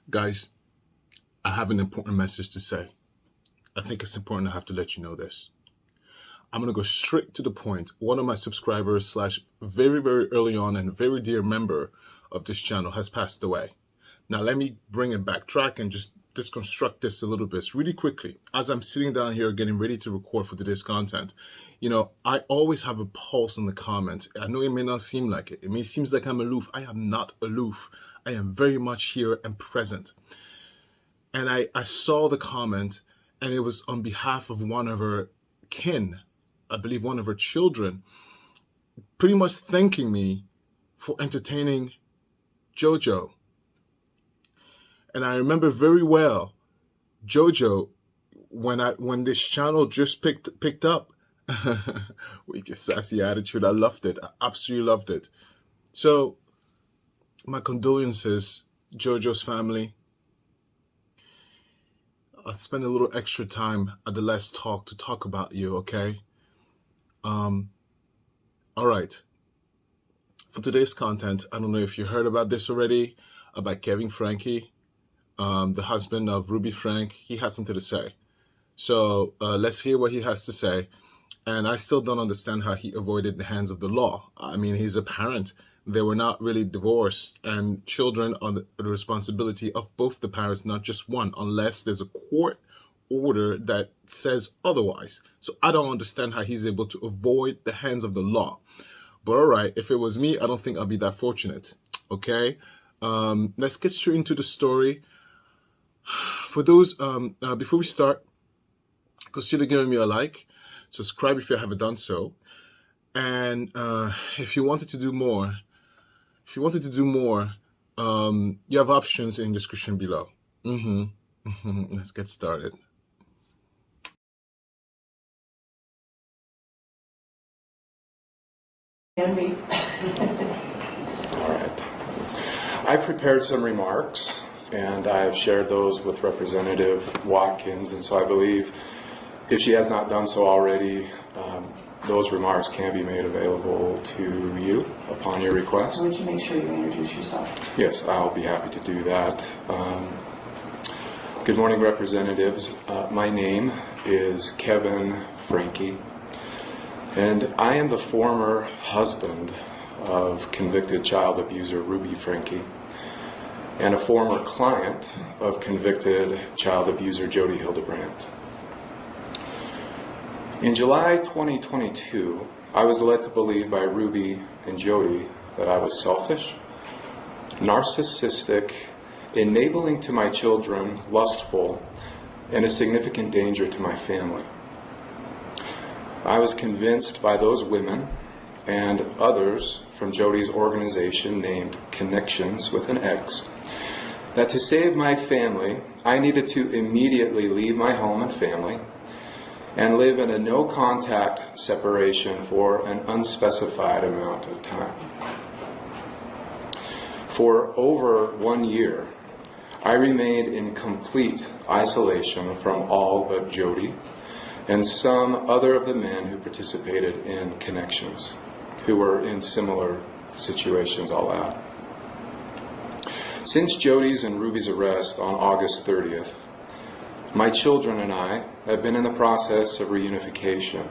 Guys, I have an important message to say. I think it's important I have to let you know this. I'm going to go straight to the point. One of my subscribers slash very, very early on and very dear member of this channel has passed away. Now, let me bring it backtrack and just deconstruct this a little bit really quickly. As I'm sitting down here getting ready to record for today's content, I always have a pulse on the comment. I know it may not seem like it. It may seem like I'm aloof. I am not aloof. I am very much here and present. And I saw the comment, and it was on behalf of one of her kin, I believe one of her children, pretty much thanking me for entertaining JoJo. And I remember very well, JoJo, when this channel just picked up with your sassy attitude, I loved it. I absolutely loved it. So my condolences, JoJo's family. I'll spend a little extra time at the last talk to talk about you, okay? All right. For today's content, I don't know if you heard about this already, about Kevin Franke, the husband of Ruby Frank. He has something to say. So let's hear what he has to say. And I still don't understand how he avoided the hands of the law. I mean, he's a parent. They were not really divorced, and children are the responsibility of both the parents, not just one, unless there's a court order that says otherwise. So I don't understand how he's able to avoid the hands of the law. But all right, if it was me, I don't think I'll be that fortunate. Okay, let's get straight into the story. For those, before we start, consider giving me a like, subscribe if you haven't done so, and if you wanted to do more, you have options in the description below. Let's get started. All right. I prepared some remarks, and I have shared those with Representative Watkins, and so I believe if she has not done so already, those remarks can be made available to you upon your request. Would you make sure you introduce yourself? Yes, I'll be happy to do that. Good morning, representatives. My name is Kevin Franke, and I am the former husband of convicted child abuser Ruby Franke and a former client of convicted child abuser Jody Hildebrandt. In July 2022, I was led to believe by Ruby and Jody that I was selfish, narcissistic, enabling to my children, lustful, and a significant danger to my family. I was convinced by those women and others from Jody's organization named Connections with an X that to save my family, I needed to immediately leave my home and family and live in a no-contact separation for an unspecified amount of time. For over 1 year, I remained in complete isolation from all but Jody and some other of the men who participated in Connections, who were in similar situations, I'll add. Since Jody's and Ruby's arrest on August 30th, my children and I have been in the process of reunification.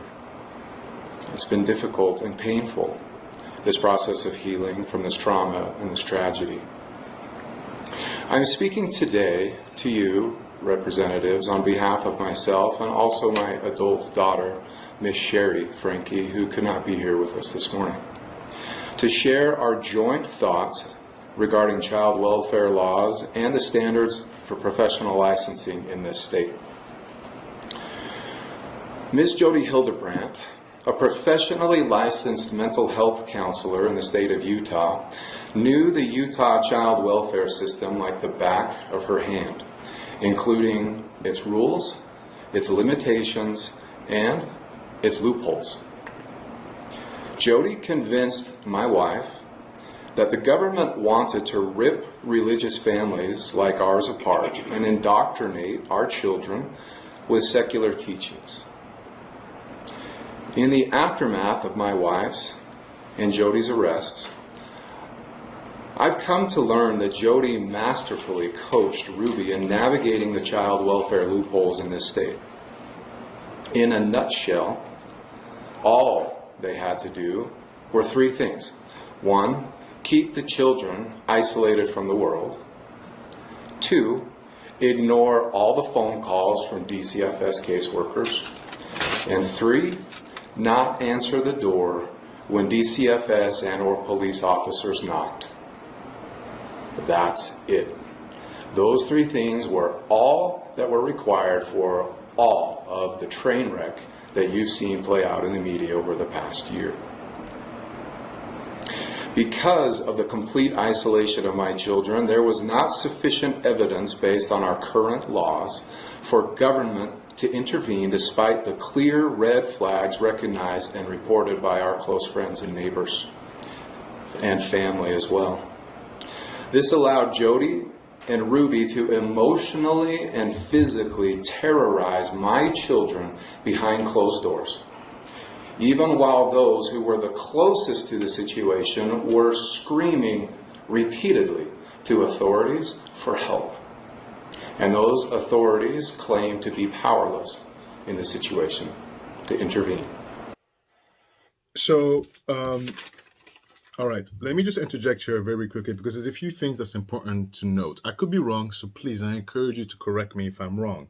It's been difficult and painful, this process of healing from this trauma and this tragedy. I'm speaking today to you, representatives, on behalf of myself and also my adult daughter, Miss Sherry Franke, who could not be here with us this morning, to share our joint thoughts regarding child welfare laws and the standards for professional licensing in this state. Ms. Jody Hildebrandt, a professionally licensed mental health counselor in the state of Utah, knew the Utah child welfare system like the back of her hand, including its rules, its limitations, and its loopholes. Jody convinced my wife that the government wanted to rip religious families like ours apart and indoctrinate our children with secular teachings. In the aftermath of my wife's and Jody's arrests, I've come to learn that Jody masterfully coached Ruby in navigating the child welfare loopholes in this state. In a nutshell, all they had to do were three things. One, keep the children isolated from the world. Two, ignore all the phone calls from DCFS caseworkers. And three, not answer the door when DCFS and or police officers knocked. That's it. Those three things were all that were required for all of the train wreck that you've seen play out in the media over the past year. Because of the complete isolation of my children, there was not sufficient evidence based on our current laws for government to intervene despite the clear red flags recognized and reported by our close friends and neighbors and family as well. This allowed Jody and Ruby to emotionally and physically terrorize my children behind closed doors, even while those who were the closest to the situation were screaming repeatedly to authorities for help. And those authorities claimed to be powerless in the situation to intervene. So, all right, let me just interject here very quickly because there's a few things that's important to note. I could be wrong, so please, I encourage you to correct me if I'm wrong.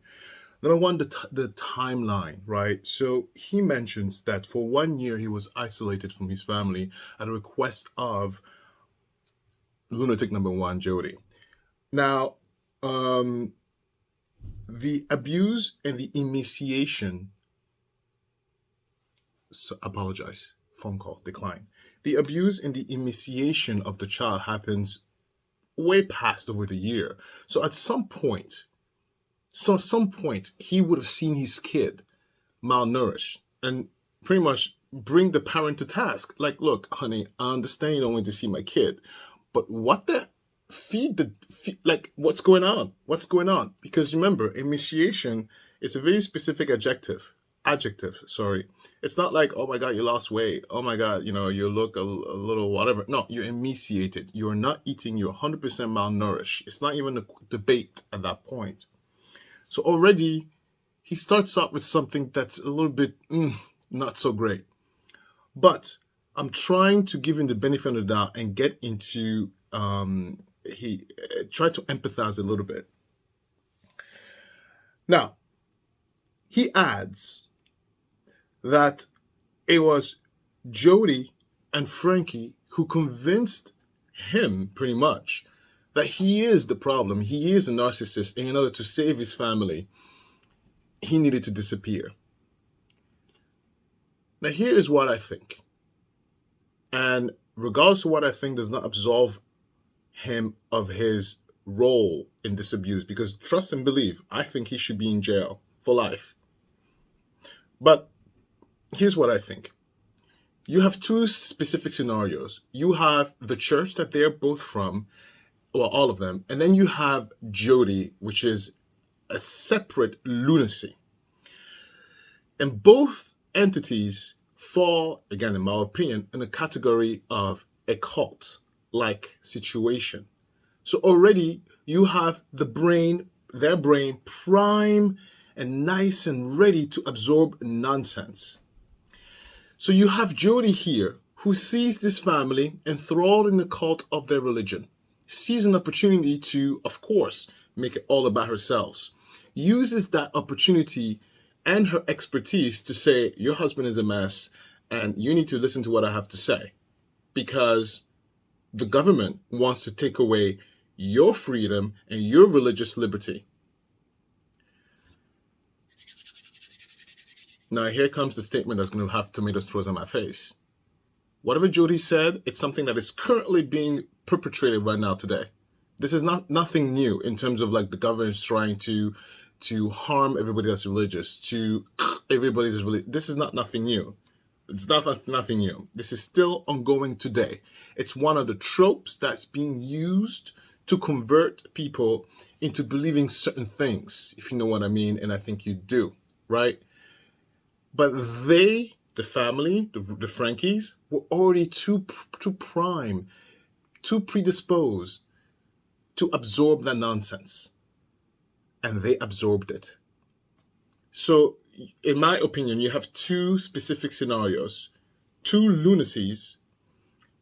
Number one, the timeline, right? So he mentions that for 1 year he was isolated from his family at the request of lunatic number one, Jody. Now, the abuse and the emaciation, so apologize, phone call, decline. The abuse and the emaciation of the child happens way past over the year. So at some point, he would have seen his kid malnourished and pretty much bring the parent to task. Like, look, honey, I understand you don't want to see my kid, but what the what's going on? What's going on? Because remember, emaciation is a very specific adjective. It's not like, oh my God, you lost weight. Oh my God, you look a little whatever. No, you're emaciated. You're not eating. You're 100% malnourished. It's not even a debate at that point. So already he starts out with something that's a little bit not so great. But I'm trying to give him the benefit of the doubt and get into, try to empathize a little bit. Now, he adds that it was Jody and Franke who convinced him pretty much that he is the problem. He is a narcissist, and in order to save his family, he needed to disappear. Now, here is what I think. And regardless of what I think does not absolve him of his role in this abuse, because trust and believe, I think he should be in jail for life. But here's what I think. You have two specific scenarios. You have the church that they're both from, well, all of them, and then you have Jody, which is a separate lunacy. And both entities fall, again, in my opinion, in a category of a cult-like situation. So already you have their brain prime and nice and ready to absorb nonsense. So you have Jody here, who sees this family enthralled in the cult of their religion, sees an opportunity to, of course, make it all about herself, uses that opportunity and her expertise to say, your husband is a mess, and you need to listen to what I have to say, because the government wants to take away your freedom and your religious liberty. Now, here comes the statement that's going to have tomatoes thrown in my face. Whatever Jody said, it's something that is currently being perpetrated right now today. This is nothing new in terms of like the government is trying to harm everybody that's religious, This is not nothing new. It's nothing new. This is still ongoing today. It's one of the tropes that's being used to convert people into believing certain things, if you know what I mean, and I think you do, right? But the family, the Frankes, were already too prime too predisposed to absorb that nonsense. And they absorbed it. So, in my opinion, you have two specific scenarios, two lunacies,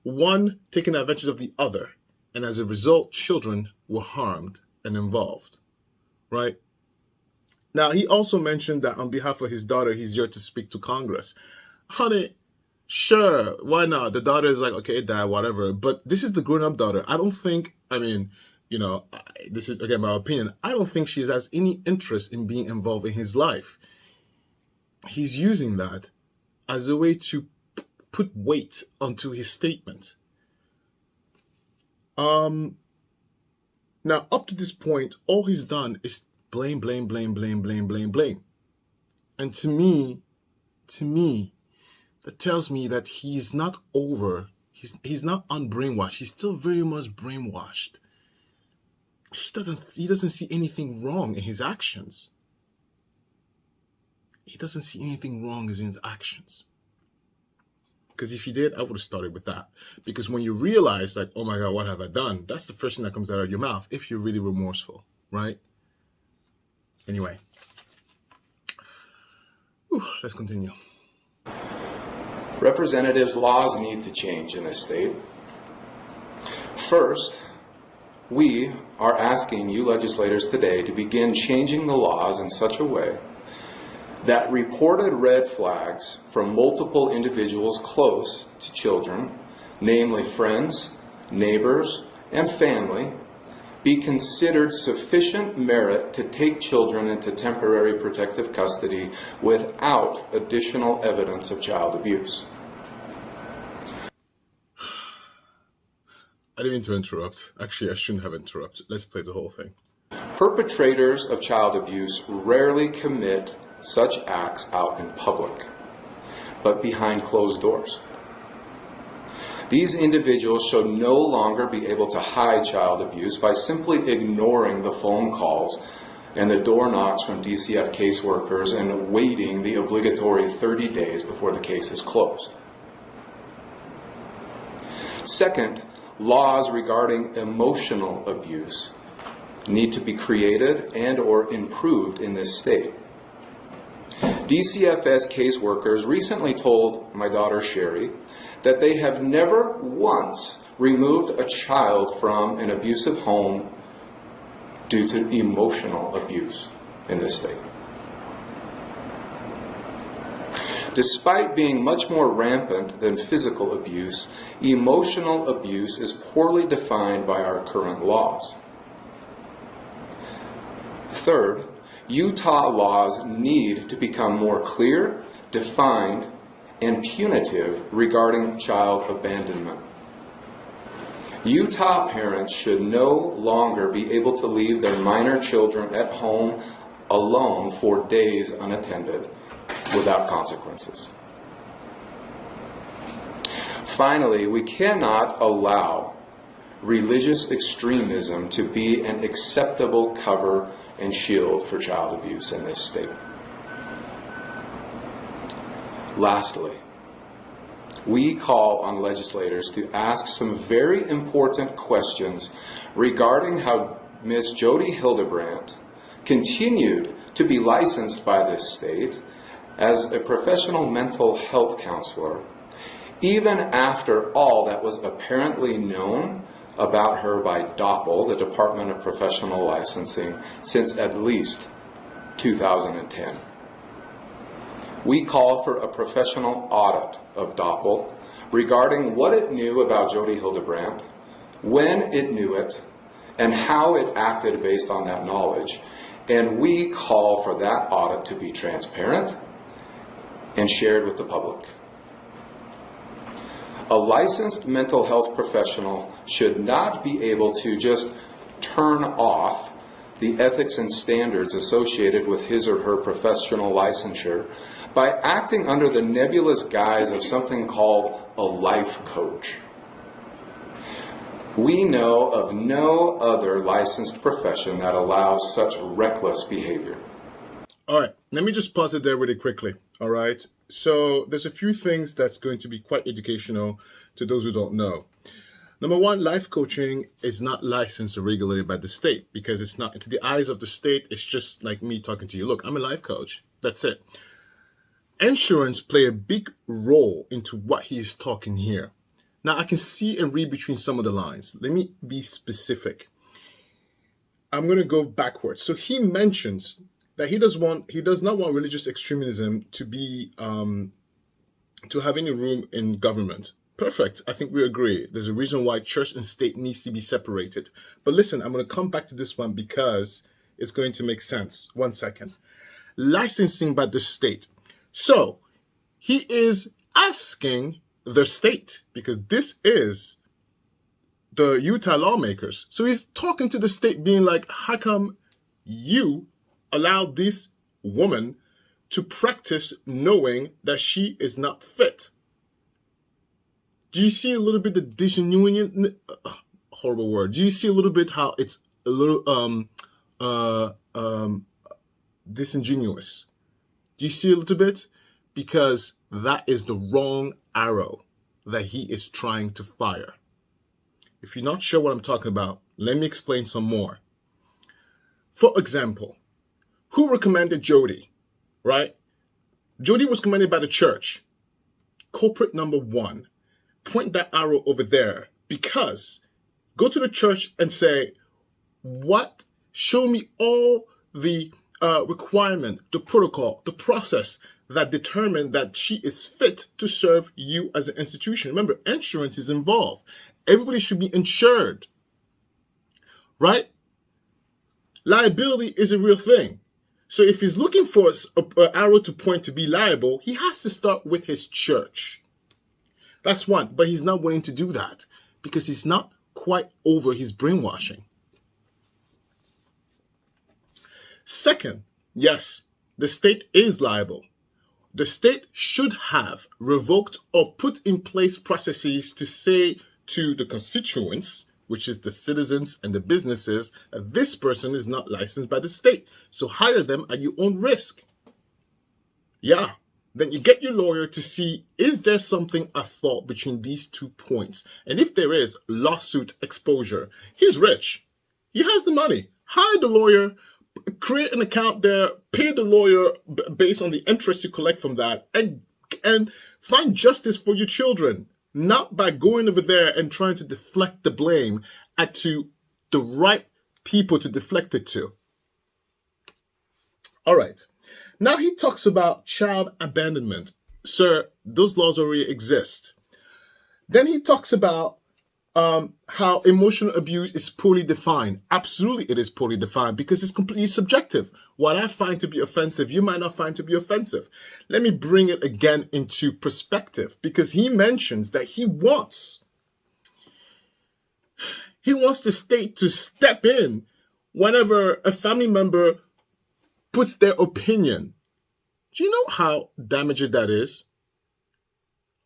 one taking advantage of the other. And as a result, children were harmed and involved, right? Now, he also mentioned that on behalf of his daughter, he's here to speak to Congress. Honey, sure, why not? The daughter is like, okay, dad, whatever. But this is the grown-up daughter. I don't think, this is, again, my opinion. I don't think she has any interest in being involved in his life. He's using that as a way to put weight onto his statement. Now, up to this point, all he's done is blame. And to me, that tells me that he's not over. He's not unbrainwashed. He's still very much brainwashed. He doesn't see anything wrong in his actions. He doesn't see anything wrong in his actions. Because if he did, I would have started with that. Because when you realize, like, oh my God, what have I done? That's the first thing that comes out of your mouth if you're really remorseful, right? Anyway. Let's continue. Representatives' laws need to change in this state. First, we are asking you legislators today to begin changing the laws in such a way that reported red flags from multiple individuals close to children, namely friends, neighbors, and family, be considered sufficient merit to take children into temporary protective custody without additional evidence of child abuse. I didn't mean to interrupt. Actually, I shouldn't have interrupted. Let's play the whole thing. Perpetrators of child abuse rarely commit such acts out in public, but behind closed doors. These individuals should no longer be able to hide child abuse by simply ignoring the phone calls and the door knocks from DCF caseworkers and waiting the obligatory 30 days before the case is closed. Second, laws regarding emotional abuse need to be created and or improved in this state. DCFS caseworkers recently told my daughter Sherry that they have never once removed a child from an abusive home due to emotional abuse in this state. Despite being much more rampant than physical abuse, emotional abuse is poorly defined by our current laws. Third, Utah laws need to become more clear, defined, and punitive regarding child abandonment. Utah parents should no longer be able to leave their minor children at home alone for days unattended without consequences. Finally, we cannot allow religious extremism to be an acceptable cover and shield for child abuse in this state. Lastly, we call on legislators to ask some very important questions regarding how Ms. Jody Hildebrandt continued to be licensed by this state as a professional mental health counselor, even after all that was apparently known about her by DOPL, the Department of Professional Licensing, since at least 2010. We call for a professional audit of DOPL regarding what it knew about Jody Hildebrandt, when it knew it, and how it acted based on that knowledge. And we call for that audit to be transparent and shared with the public. A licensed mental health professional should not be able to just turn off the ethics and standards associated with his or her professional licensure by acting under the nebulous guise of something called a life coach. We know of no other licensed profession that allows such reckless behavior. All right, let me just pause it there really quickly. All right, so there's a few things that's going to be quite educational to those who don't know. Number one, life coaching is not licensed or regulated by the state because it's not, to the eyes of the state, it's just like me talking to you. Look, I'm a life coach. That's it. Insurance play a big role into what he is talking here. Now, I can see and read between some of the lines. Let me be specific. I'm going to go backwards. So he mentions that he does not want religious extremism to be, to have any room in government. Perfect. I think we agree. There's a reason why church and state needs to be separated. But listen, I'm going to come back to this one because it's going to make sense. 1 second. Licensing by the state. So he is asking the state, because this is the Utah lawmakers. So he's talking to the state being like, how come you allow this woman to practice knowing that she is not fit? Do you see a little bit the disingenuous, horrible word. Do you see a little bit how it's a little disingenuous? Do you see a little bit? Because that is the wrong arrow that he is trying to fire. If you're not sure what I'm talking about, let me explain some more. For example, who recommended Jody, right? Jody was recommended by the church. Culprit number one. Point that arrow over there, because go to the church and say, what? Show me all the requirement, the protocol, the process that determine that she is fit to serve you as an institution. Remember, insurance is involved. Everybody should be insured, right? Liability is a real thing. So if he's looking for an arrow to point to be liable, he has to start with his church. That's one, but he's not willing to do that because he's not quite over his brainwashing. Second, yes, the state is liable. The state should have revoked or put in place processes to say to the constituents, which is the citizens and the businesses, that this person is not licensed by the state. So hire them at your own risk. Yeah. Then you get your lawyer to see, is there something at fault between these 2 points? And if there is, lawsuit exposure. He's rich. He has the money. Hire the lawyer, create an account there, pay the lawyer based on the interest you collect from that, and find justice for your children. Not by going over there and trying to deflect the blame to the right people to deflect it to. All right. Now he talks about child abandonment. Sir, those laws already exist. Then he talks about how emotional abuse is poorly defined. Absolutely, it is poorly defined because it's completely subjective. What I find to be offensive, you might not find to be offensive. Let me bring it again into perspective, because he mentions that he wants the state to step in whenever a family member puts their opinion. Do you know how damaging that is?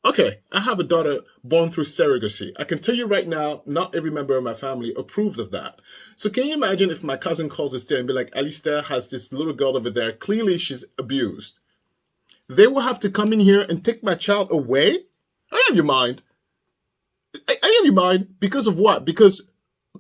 Okay, I have a daughter born through surrogacy. I can tell you right now, not every member of my family approved of that. So can you imagine if my cousin calls us there and be like, Alistair has this little girl over there, clearly she's abused. They will have to come in here and take my child away? I have your mind. I have your mind. Because of what? Because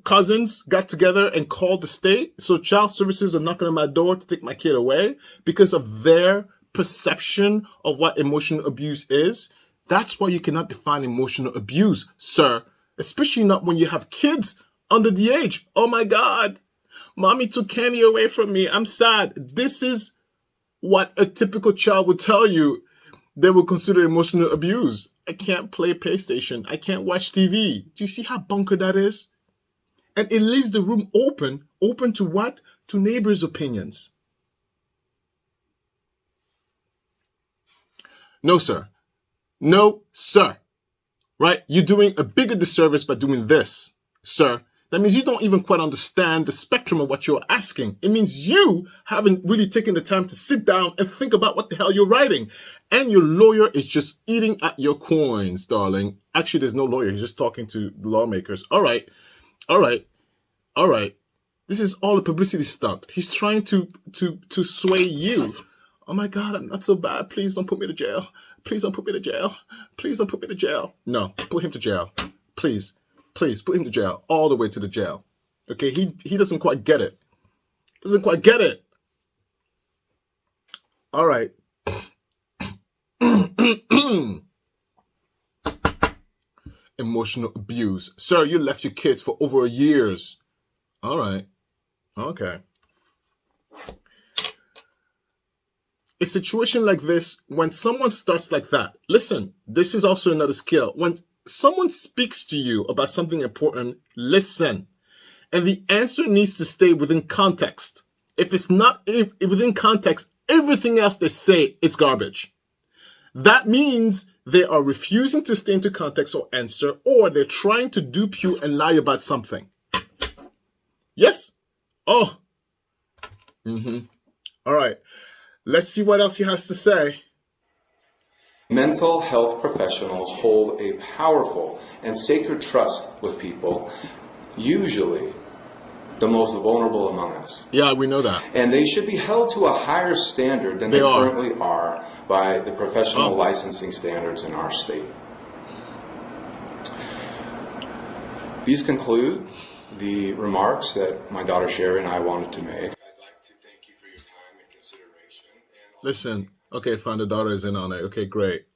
cousins got together and called the state, so child services are knocking on my door to take my kid away because of their perception of what emotional abuse is. That's why you cannot define emotional abuse, sir, especially not when you have kids under the age. Oh my God, mommy took candy away from me. I'm sad. This is what a typical child would tell you they would consider emotional abuse. I can't play PlayStation. I can't watch TV. Do you see how bunker that is? And it leaves the room open to what? To neighbors' opinions. No, sir. No, sir. Right? You're doing a bigger disservice by doing this, sir. That means you don't even quite understand the spectrum of what you're asking. It means you haven't really taken the time to sit down and think about what the hell you're writing. And your lawyer is just eating at your coins, darling. Actually, there's no lawyer. He's just talking to the lawmakers. All right. This is all a publicity stunt. He's trying to sway you. Oh my God, I'm not so bad. Please don't put me to jail. Please don't put me to jail. Please don't put me to jail. No, put him to jail. Please. Please put him to jail, all the way to the jail. Okay, he doesn't quite get it. Doesn't quite get it. All right. Emotional abuse. Sir, you left your kids for over years. All right. Okay. A situation like this, when someone starts like that, listen, this is also another skill. When someone speaks to you about something important, listen. And the answer needs to stay within context. If it's not within context, everything else they say is garbage. That means they are refusing to stay into context or answer, or they're trying to dupe you and lie about something. Yes? Oh. All right. Let's see what else he has to say. Mental health professionals hold a powerful and sacred trust with people, usually the most vulnerable among us. Yeah, we know that. And they should be held to a higher standard than they currently are by the professional licensing standards in our state. These conclude the remarks that my daughter Sherry and I wanted to make. I'd like to thank you for your time and consideration. Listen, okay, fine, the daughter is in on it. Okay, great.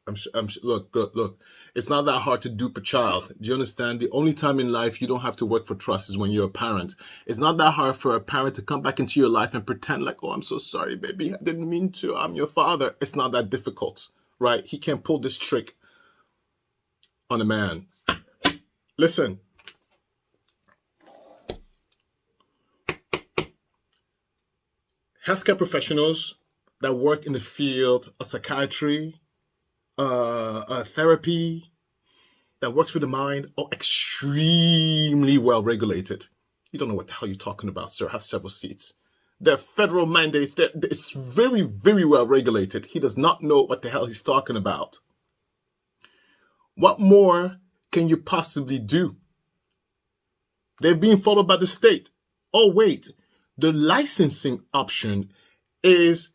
Look. It's not that hard to dupe a child. Do you understand? The only time in life you don't have to work for trust is when you're a parent. It's not that hard for a parent to come back into your life and pretend like, oh, I'm so sorry, baby. I didn't mean to. I'm your father. It's not that difficult, right? He can pull this trick on a man. Listen. Healthcare professionals that work in the field of psychiatry, therapy, that works with the mind, are extremely well regulated. You don't know what the hell you're talking about, sir. Have several seats. They're federal mandates. It's very, very well regulated. He does not know what the hell he's talking about. What more can you possibly do? They're being followed by the state. Oh, wait. The licensing option is,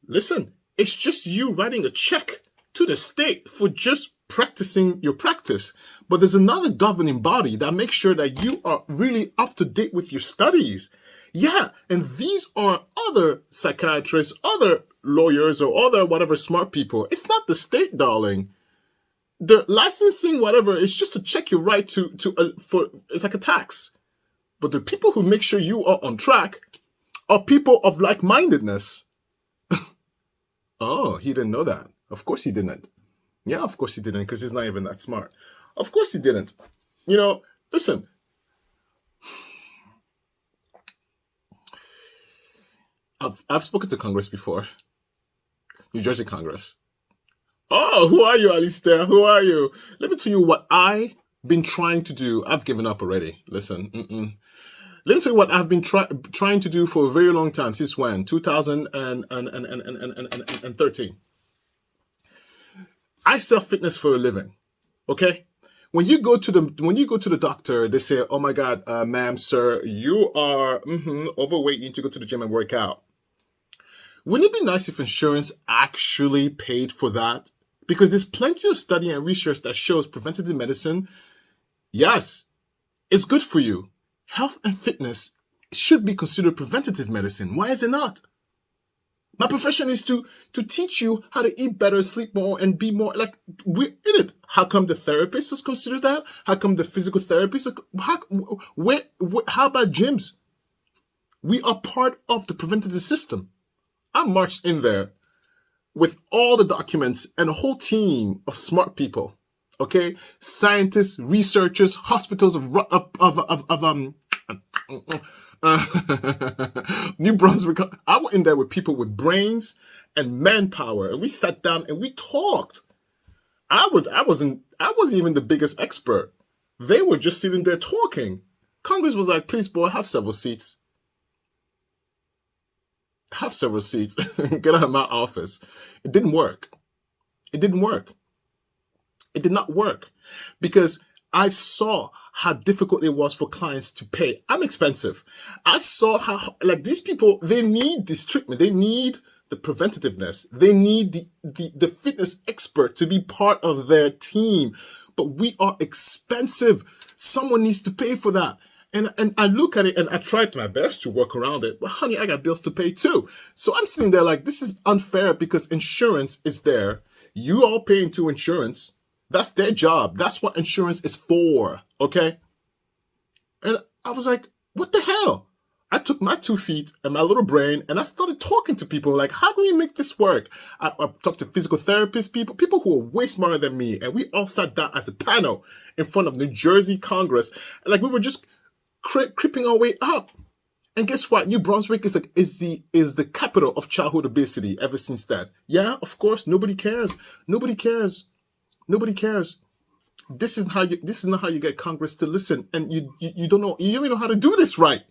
listen, it's just you writing a check to the state for just practicing your practice. But there's another governing body that makes sure that you are really up to date with your studies. Yeah, and these are other psychiatrists, other lawyers, or other whatever smart people. It's not the state, darling. The licensing, whatever, is just to check you right for it's like a tax. But the people who make sure you are on track are people of like-mindedness. Oh, he didn't know that. Of course he didn't. Yeah, of course he didn't, because he's not even that smart. Of course he didn't. You know, listen. I've spoken to Congress before. New Jersey Congress. Oh, who are you, Alistair? Who are you? Let me tell you what I've been trying to do. I've given up already. Listen. Let me tell you what I've been trying to do for a very long time. Since when? 2013. I sell fitness for a living. Okay? When you go to the doctor, they say, "Oh my God, ma'am, sir, you are overweight. You need to go to the gym and work out." Wouldn't it be nice if insurance actually paid for that? Because there's plenty of study and research that shows preventative medicine, yes, it's good for you. Health and fitness should be considered preventative medicine. Why is it not? My profession is to teach you how to eat better, sleep more, and be more like we're in it. How come the therapist is considered that? How come the physical therapist? How about gyms? We are part of the preventative system. I marched in there with all the documents and a whole team of smart people. Okay, scientists, researchers, hospitals of New Brunswick. I went in there with people with brains and manpower, and we sat down and we talked. I wasn't even the biggest expert. They were just sitting there talking. Congress was like, "Please, boy, have several seats. Have several seats. Get out of my office." It didn't work. It didn't work. It did not work because I saw how difficult it was for clients to pay. I'm expensive. I saw how, like, these people, they need this treatment. They need the preventativeness. They need the fitness expert to be part of their team. But we are expensive. Someone needs to pay for that. And I look at it and I tried my best to work around it. But honey, I got bills to pay too. So I'm sitting there like, this is unfair because insurance is there. You all pay into insurance. That's their job. That's what insurance is for. Okay. And I was like, what the hell? I took my 2 feet and my little brain and I started talking to people like, how do we make this work? I talked to physical therapists, people who are way smarter than me. And we all sat down as a panel in front of New Jersey Congress. And like we were just creeping our way up. And guess what? New Brunswick is the capital of childhood obesity ever since that. Yeah, of course, nobody cares. Nobody cares. Nobody cares. This is not how you get Congress to listen. And you don't even know how to do this right.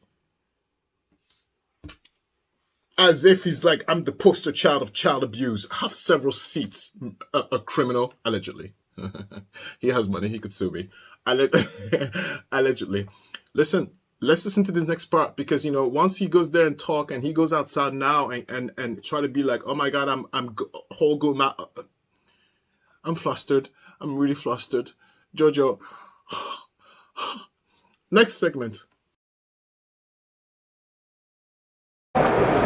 As if he's like, I'm the poster child of child abuse. I have several seats. A criminal, allegedly. He has money. He could sue me. Allegedly. Listen, let's listen to this next part because, once he goes there and talk and he goes outside now and try to be like, oh my God, I'm whole good now. I'm flustered. I'm really flustered. Jojo. Next segment.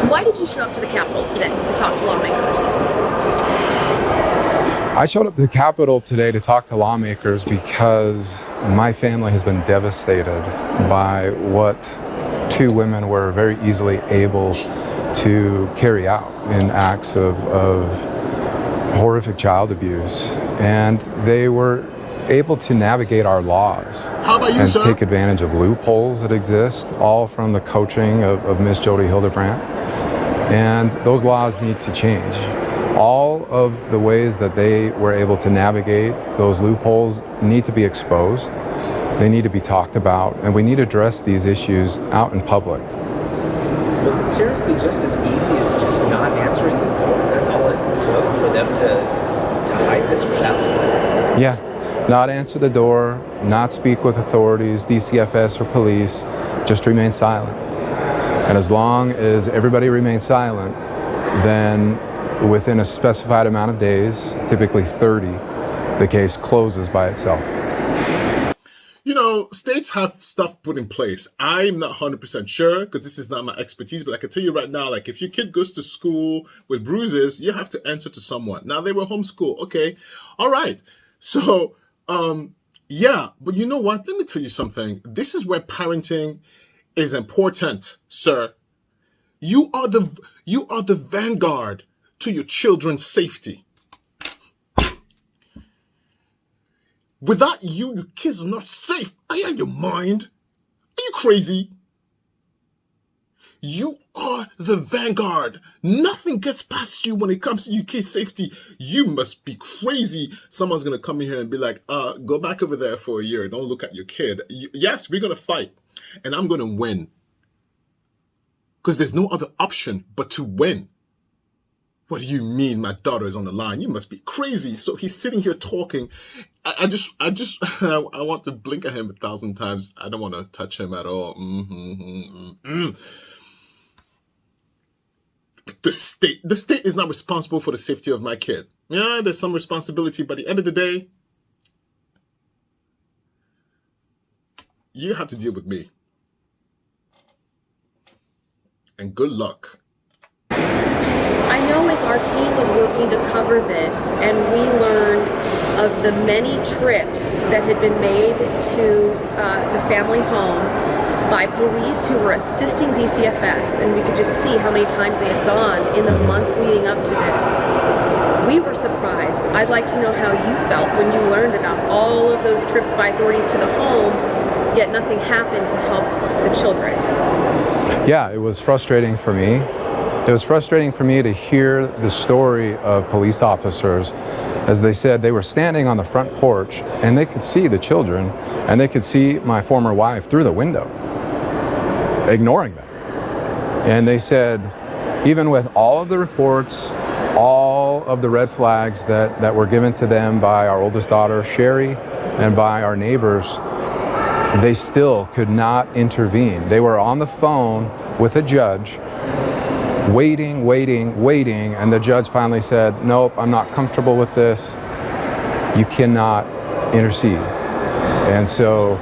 Why did you show up to the Capitol today to talk to lawmakers? I showed up to the Capitol today to talk to lawmakers because my family has been devastated by what 2 women were very easily able to carry out in acts of horrific child abuse. And they were able to navigate our laws and sir? take advantage of loopholes that exist, all from the coaching of Ms. Jody Hildebrandt. And those laws need to change. All of the ways that they were able to navigate those loopholes need to be exposed. They need to be talked about, and we need to address these issues out in public. Was it seriously just as easy as just not answering the door? That's all it took for them to hide this for that long? Yeah, not answer the door, not speak with authorities, DCFS or police, just remain silent. And as long as everybody remains silent, then within a specified amount of days, typically 30, the case closes by itself. States have stuff put in place. I'm not 100% sure because this is not my expertise, but I can tell you right now, like if your kid goes to school with bruises, you have to answer to someone. Now they were homeschooled. Okay. All right. So, yeah, but you know what? Let me tell you something. This is where parenting is important, sir. You are the vanguard to your children's safety. Without you, your kids are not safe. Are you out of your mind? Are you crazy? You are the vanguard. Nothing gets past you when it comes to your kids' safety. You must be crazy. Someone's going to come in here and be like, go back over there for a year. Don't look at your kid. Yes, we're going to fight. And I'm going to win. Because there's no other option but to win. What do you mean my daughter is on the line? You must be crazy. So he's sitting here talking. I want to blink at him 1,000 times. I don't want to touch him at all. The state is not responsible for the safety of my kid. Yeah, there's some responsibility, but at the end of the day, you have to deal with me. And good luck. I know as our team was working to cover this and we learned of the many trips that had been made to the family home by police who were assisting DCFS, and we could just see how many times they had gone in the months leading up to this. We were surprised. I'd like to know how you felt when you learned about all of those trips by authorities to the home, yet nothing happened to help the children. Yeah, it was frustrating for me. It was frustrating for me to hear the story of police officers. As they said, they were standing on the front porch and they could see the children and they could see my former wife through the window, ignoring them. And they said, even with all of the reports, all of the red flags that were given to them by our oldest daughter, Sherry, and by our neighbors, they still could not intervene. They were on the phone with a judge, waiting, and the judge finally said, nope, I'm not comfortable with this. You cannot intercede. And so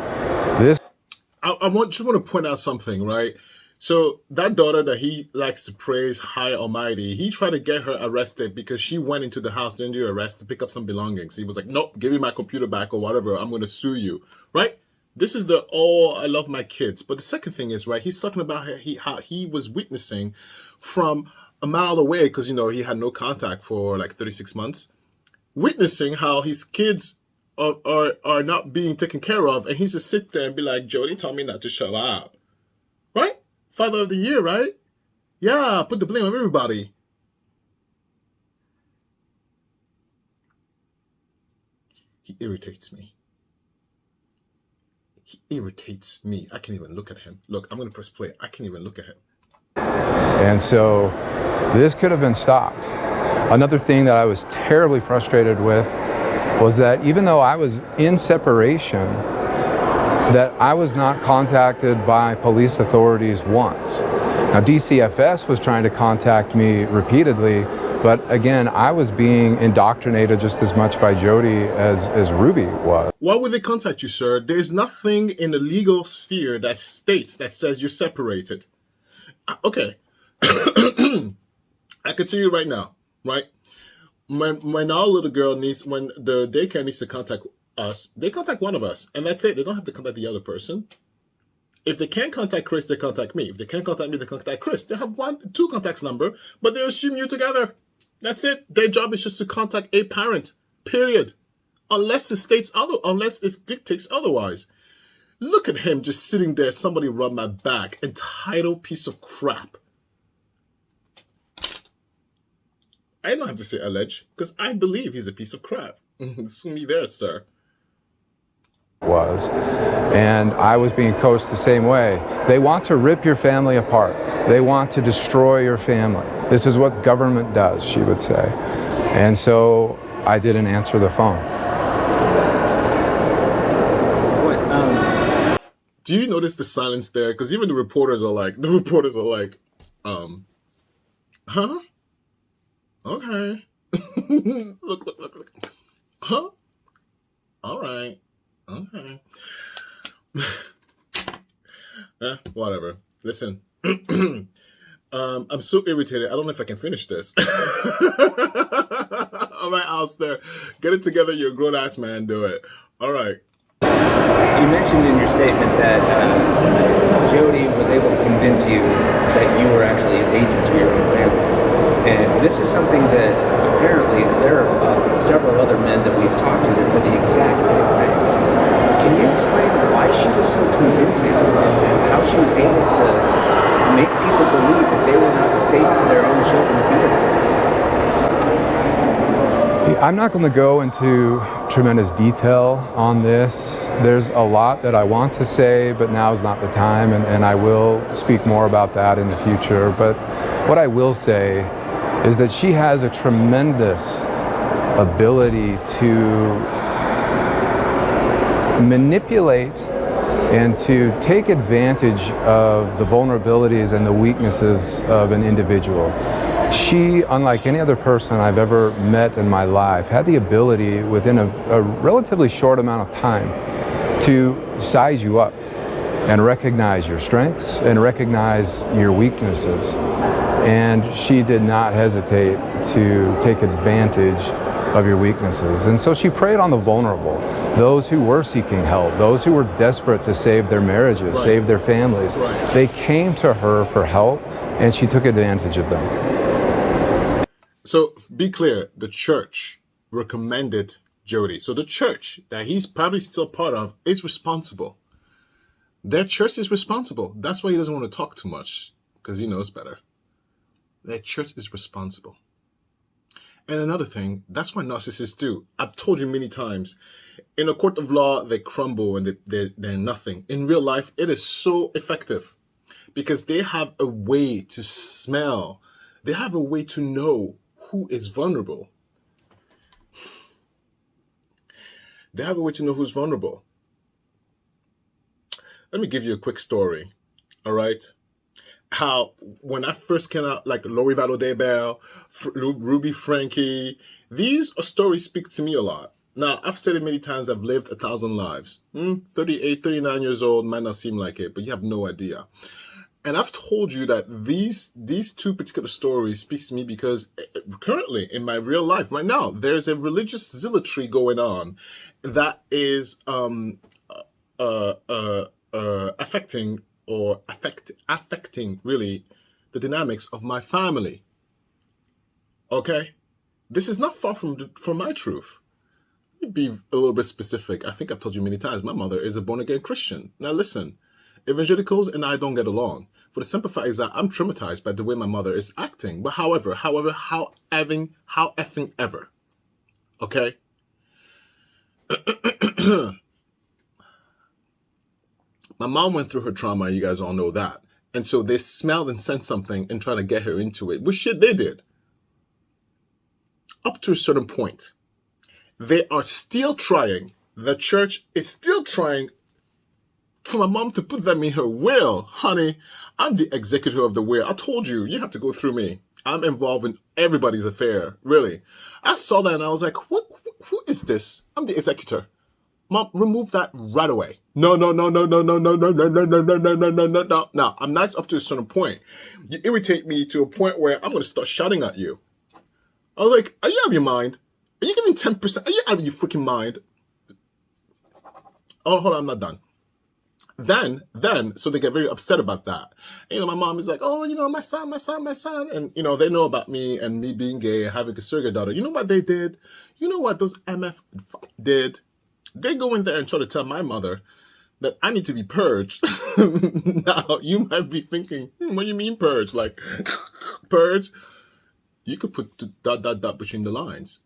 just want to point out something, right? So that daughter that he likes to praise high almighty, he tried to get her arrested because she went into the house during the arrest to pick up some belongings. He was like, nope, give me my computer back or whatever. I'm going to sue you, right? This is the, oh, I love my kids. But the second thing is, right, he's talking about how he was witnessing from a mile away because, he had no contact for like 36 months, witnessing how his kids are not being taken care of. And he's just sit there and be like, Jody told me not to show up, right? Father of the year, right? Yeah, put the blame on everybody. He irritates me. He irritates me. I can't even look at him. Look, I'm going to press play. I can't even look at him. And so this could have been stopped. Another thing that I was terribly frustrated with was that even though I was in separation, that I was not contacted by police authorities once. Now, DCFS was trying to contact me repeatedly, but again, I was being indoctrinated just as much by Jody as Ruby was. Why would they contact you, sir? There's nothing in the legal sphere that says you're separated. Okay. I can tell you right now, right? When our little girl when the daycare needs to contact us, they contact one of us, and that's it. They don't have to contact the other person. If they can't contact Chris, they contact me. If they can't contact me, they contact Chris. They have two contacts number, but they assume you together. That's it. Their job is just to contact a parent, period. Unless it dictates otherwise. Look at him just sitting there, somebody rub my back, entitled piece of crap. I don't have to say allege, because I believe he's a piece of crap. Sue me there, sir. And I was being coached the same way. They want to rip your family apart. They want to destroy your family. This is what government does, she would say. And so I didn't answer the phone. Do you notice the silence there? Because even the reporters are like, huh? Okay. Look. Huh? All right. Okay. Whatever. Listen. I'm so irritated. I don't know if I can finish this. All right, Alistair. Get it together. You're a grown-ass man. Do it. All right. You mentioned in your statement that Jody was able to convince you that you were actually a danger to your own family. And this is something that apparently there are several other men that we've talked to that said the exact same thing. Can you explain why she was so convincing and how she was able to make people believe that they were not safe for their own children to be there? I'm not going to go into tremendous detail on this. There's a lot that I want to say, but now is not the time, and I will speak more about that in the future. But what I will say is that she has a tremendous ability to manipulate and to take advantage of the vulnerabilities and the weaknesses of an individual. She, unlike any other person I've ever met in my life, had the ability within a relatively short amount of time to size you up and recognize your strengths and recognize your weaknesses. And she did not hesitate to take advantage of your weaknesses. And so she preyed on the vulnerable, those who were seeking help, those who were desperate to save their marriages, save their families. They came to her for help, and she took advantage of them. So be clear, the church recommended Jody. So the church that he's probably still part of is responsible. Their church is responsible. That's why he doesn't want to talk too much, because he knows better. Their church is responsible. And another thing, that's what narcissists do. I've told you many times, in a court of law, they crumble and they're nothing. In real life, it is so effective because they have a way to smell. They have a way to know who is vulnerable. They have a way to know who's vulnerable. Let me give you a quick story, all right? How when I first came out, like Lori Vallow Daybell, Ruby Franke, these stories speak to me a lot. Now, I've said it many times, I've lived 1,000 lives. 38, 39 years old, might not seem like it, but you have no idea. And I've told you that these two particular stories speaks to me because currently in my real life, right now, there's a religious zealotry going on that is affecting really the dynamics of my family. Okay? This is not far from my truth. Let me be a little bit specific. I think I've told you many times, my mother is a born-again Christian. Now listen, evangelicals and I don't get along. For the simple fact is that I'm traumatized by the way my mother is acting. But how effing ever. Okay? My mom went through her trauma, you guys all know that. And so they smelled and sensed something and tried to get her into it. Which shit they did. Up to a certain point. They are still trying. The church is still trying for my mom to put them in her will. Honey, I'm the executor of the will. I told you, you have to go through me. I'm involved in everybody's affair. Really. I saw that and I was like, who is this? I'm the executor. Mom, remove that right away. No. Now, I'm nice up to a certain point. You irritate me to a point where I'm going to start shouting at you. I was like, are you out of your mind? Are you giving 10%? Are you out of your freaking mind? Oh, hold on, I'm not done. Then, so they get very upset about that. And, my mom is like, oh, my son. And, they know about me and me being gay and having a surrogate daughter. You know what they did? You know what those MF did? They go in there and try to tell my mother that I need to be purged. Now, you might be thinking, what do you mean purge? Like, purge? You could put dot between the lines.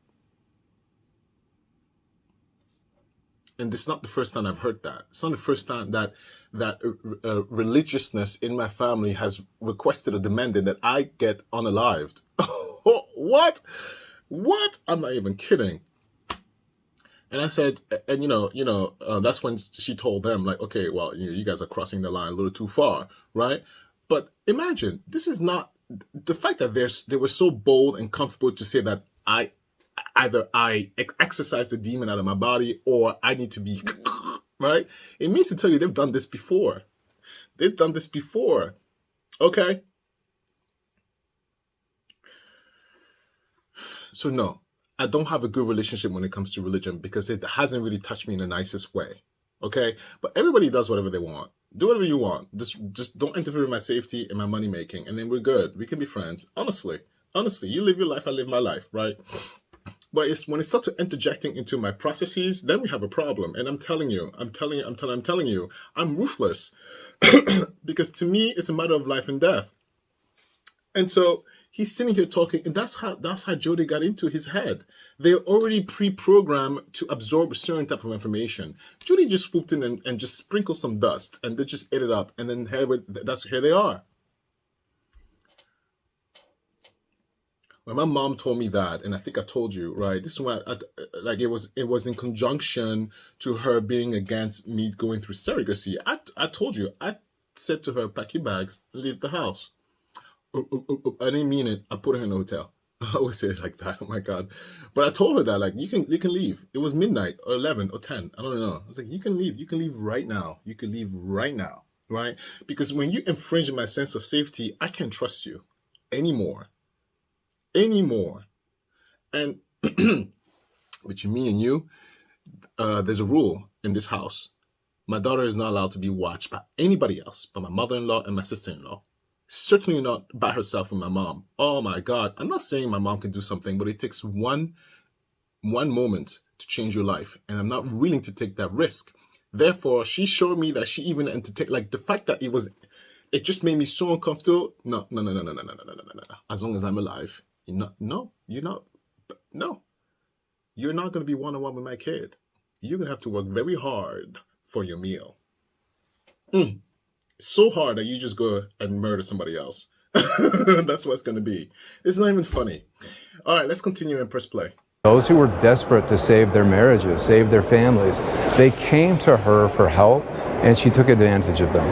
And this is not the first time I've heard that. It's not the first time that religiousness in my family has requested or demanded that I get unalived. What? I'm not even kidding. And I said, and that's when she told them, like, okay, well, you guys are crossing the line a little too far, right? But imagine, this is not the fact that they were so bold and comfortable to say that I exorcise the demon out of my body or I need to be, right? It means to tell you they've done this before. Okay? So no, I don't have a good relationship when it comes to religion because it hasn't really touched me in the nicest way. Okay? But everybody does whatever they want. Do whatever you want. Just don't interfere with my safety and my money making, and then we're good. We can be friends. Honestly, you live your life, I live my life, right? But it's when it starts interjecting into my processes, then we have a problem. And I'm telling you, I'm ruthless. Because to me, it's a matter of life and death. And so he's sitting here talking, and that's how Jody got into his head. They're already pre-programmed to absorb a certain type of information. Jody just swooped in and just sprinkled some dust, and they just ate it up, and then here they are. When my mom told me that, and I think I told you, right? This is when it was in conjunction to her being against me going through surrogacy. I told you, I said to her, pack your bags, leave the house. I didn't mean it. I put her in a hotel. I always say it like that. Oh my God. But I told her that, like, you can leave. It was midnight or 11 or 10. I don't know. I was like, you can leave. You can leave right now. You can leave right now. Right? Because when you infringe my sense of safety, I can't trust you anymore. And between me and you, there's a rule in this house. My daughter is not allowed to be watched by anybody else, by my mother-in-law and my sister-in-law. Certainly not by herself and my mom. Oh my God. I'm not saying my mom can do something, but it takes one moment to change your life. And I'm not willing to take that risk. Therefore, she showed me that she even entertained, like the fact that it just made me so uncomfortable. No. As long as I'm alive. You're not going to be one-on-one with my kid. You're going to have to work very hard for your meal. So hard that you just go and murder somebody else. That's what it's going to be. It's not even funny. All right, let's continue and press play. Those who were desperate to save their marriages, save their families, they came to her for help, and she took advantage of them.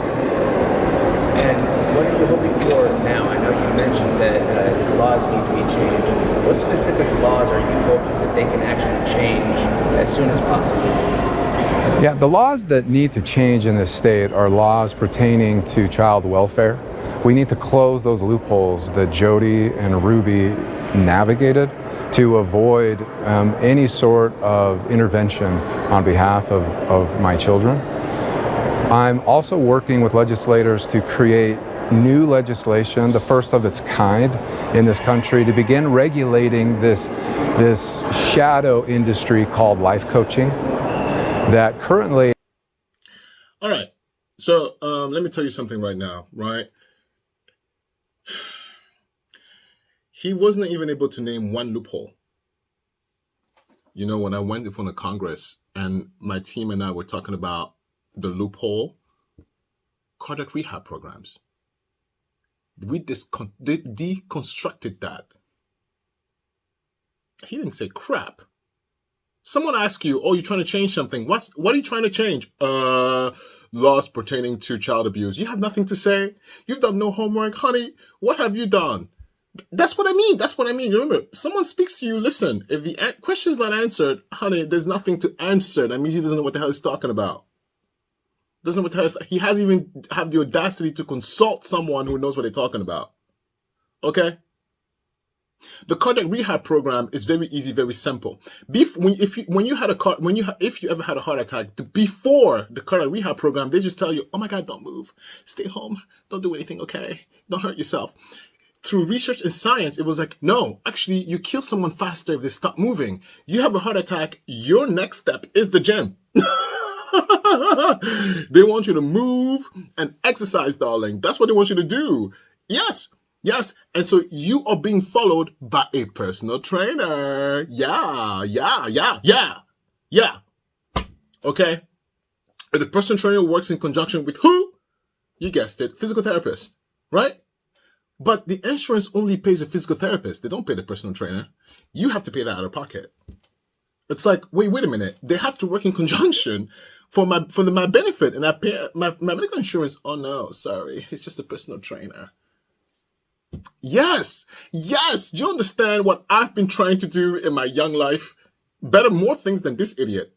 And what are you hoping for now? I know you mentioned mentioned that laws need to be changed. What specific laws are you hoping that they can actually change as soon as possible? Yeah, the laws that need to change in this state are laws pertaining to child welfare. We need to close those loopholes that Jody and Ruby navigated to avoid any sort of intervention on behalf of my children. I'm also working with legislators to create new legislation, the first of its kind in this country, to begin regulating this shadow industry called life coaching that currently... All right. So let me tell you something right now, right? He wasn't even able to name one loophole. You know, when I went in front of Congress and my team and I were talking about the loophole, cardiac rehab programs. We deconstructed that. He didn't say crap. Someone asks you, oh, you're trying to change something. What are you trying to change? Laws pertaining to child abuse. You have nothing to say? You've done no homework? Honey, what have you done? That's what I mean. That's what I mean. Remember, someone speaks to you, listen. If the question's not answered, honey, there's nothing to answer. That means he doesn't know what the hell he's talking about. Doesn't know what the hell he hasn't even have the audacity to consult someone who knows what they're talking about. Okay? The cardiac rehab program is very easy, very simple. If you ever had a heart attack, before the cardiac rehab program, they just tell you, oh my God, don't move, stay home, don't do anything, okay? Don't hurt yourself. Through research and science, it was like, no, actually, you kill someone faster if they stop moving. You have a heart attack, your next step is the gym. They want you to move and exercise, darling. That's what they want you to do. Yes. Yes, and so you are being followed by a personal trainer. Yeah. Okay? And the personal trainer works in conjunction with who? You guessed it, physical therapist, right? But the insurance only pays a physical therapist. They don't pay the personal trainer. You have to pay that out of pocket. It's like, wait a minute. They have to work in conjunction for my benefit, and I pay my medical insurance. Oh no, sorry, it's just a personal trainer. Yes. Do you understand what I've been trying to do in my young life? More things than this idiot.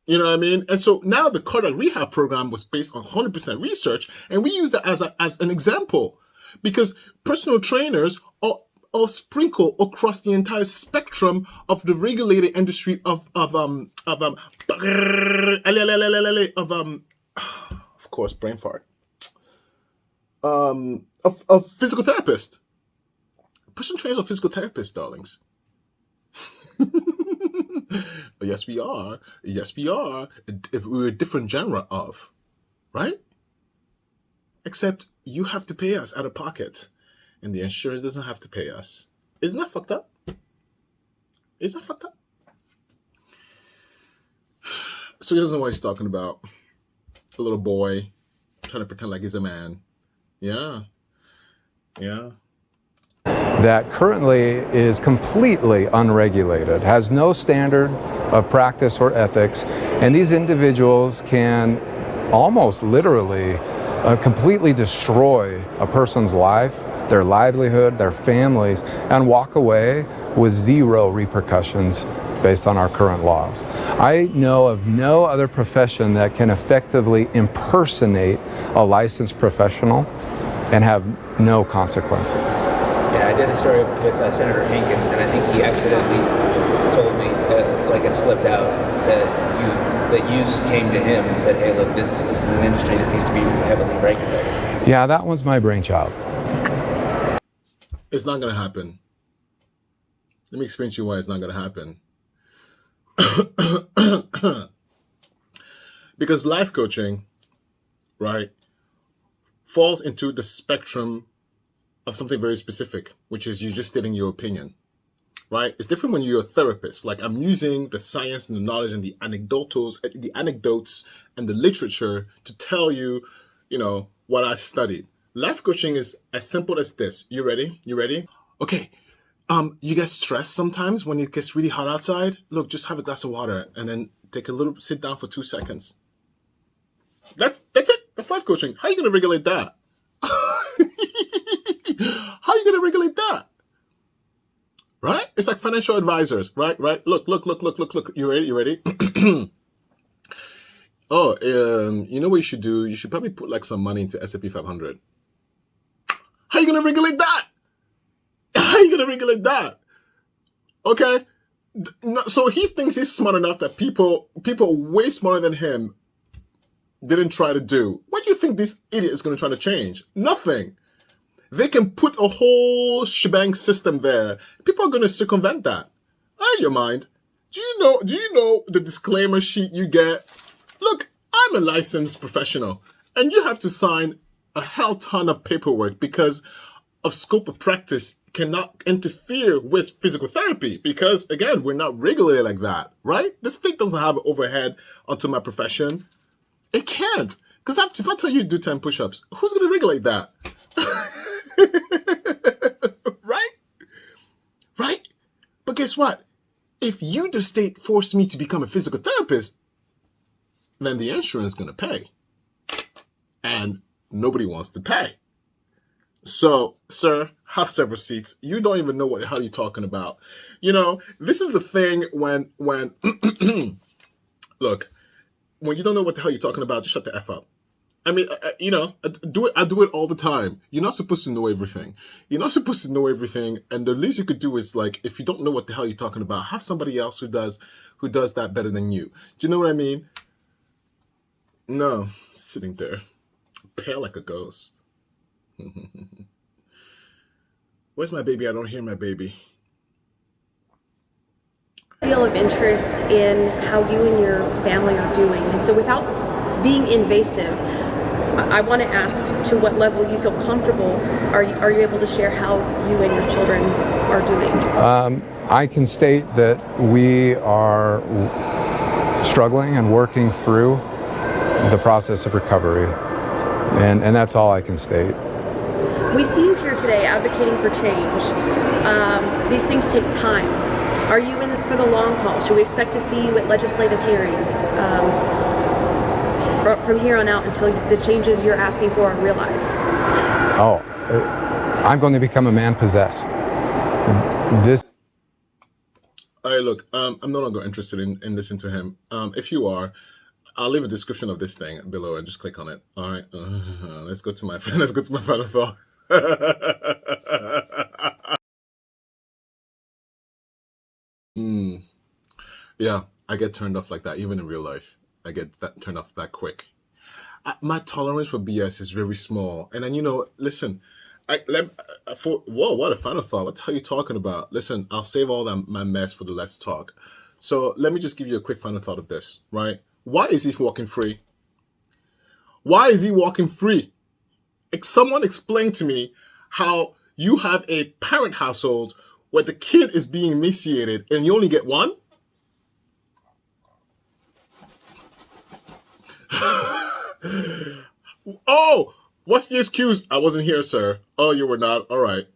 You know what I mean? And so now the cardiac rehab program was based on 100% research, and we use that as an example because personal trainers are sprinkle across the entire spectrum of the regulated industry of course, brain fart. Of physical therapists. Personal trainers are physical therapists, darlings. Yes, we are. If we're a different genre of, right? Except you have to pay us out of pocket, and the insurance doesn't have to pay us. Isn't that fucked up? So he doesn't know what he's talking about. A little boy trying to pretend like he's a man. Yeah. That currently is completely unregulated, has no standard of practice or ethics, and these individuals can almost literally completely destroy a person's life, their livelihood, their families, and walk away with zero repercussions based on our current laws. I know of no other profession that can effectively impersonate a licensed professional and have no consequences. Yeah, I did a story with Senator Hankins, and I think he accidentally told me that, like it slipped out, that you came to him and said, hey, look, this is an industry that needs to be heavily regulated. Yeah, that one's my brainchild. It's not going to happen. Let me explain to you why it's not going to happen. Because life coaching, right, falls into the spectrum of something very specific, which is you just stating your opinion, right? It's different when you're a therapist. Like I'm using the science and the knowledge and the anecdotes and the literature to tell you, what I studied. Life coaching is as simple as this. You ready? Okay. You get stressed sometimes when it gets really hot outside. Look, just have a glass of water and then sit down for 2 seconds. That's it. That's life coaching. How are you going to regulate that? How are you going to regulate that? Right? It's like financial advisors, right? Look. You ready? You know what you should do? You should probably put like some money into S&P 500. How are you going to regulate that? How are you going to regulate that? Okay? So he thinks he's smart enough that people way smarter than him didn't try to do. What do you think this idiot is going to try to change? Nothing. They can put a whole shebang system there. People are going to circumvent that. Out of your mind. Do you know the disclaimer sheet you get? Look, I'm a licensed professional, and you have to sign a hell ton of paperwork because of scope of practice cannot interfere with physical therapy because, again, we're not regulated like that, right? The state doesn't have overhead onto my profession. It can't. Because if I tell you to do 10 push-ups, who's going to regulate that? Right? But guess what? If you, the state, force me to become a physical therapist, then the insurance is going to pay. And nobody wants to pay. So, sir, have several seats. You don't even know what the hell you're talking about. This is the thing when look, when you don't know what the hell you're talking about, just shut the F up. I mean, I do it all the time. You're not supposed to know everything. And the least you could do is, like, if you don't know what the hell you're talking about, have somebody else who does that better than you. Do you know what I mean? No, sitting there, pale like a ghost. Where's my baby? I don't hear my baby. Deal of interest in how you and your family are doing, and so without being invasive, I want to ask to what level you feel comfortable. Are you able to share how you and your children are doing? I can state that we are struggling and working through the process of recovery, and that's all I can state. We see you here today advocating for change. These things take time. Are you in this for the long haul? Should we expect to see you at legislative hearings from here on out until the changes you're asking for are realized? I'm going to become a man possessed. This. All right, look, I'm no longer interested in listening to him. If you are, I'll leave a description of this thing below and just click on it. All right, let's go to my final thought. Yeah, I get turned off like that, even in real life. I get turned off that quick. My tolerance for BS is very small. And then, listen, what a final thought. What the hell are you talking about? Listen, I'll save all my mess for the let's talk. So let me just give you a quick final thought of this, right? Why is he walking free? Why is he walking free? Someone explain to me how you have a parent household where the kid is being emaciated and you only get one? Oh, what's the excuse? I wasn't here, sir. Oh, you were not? All right.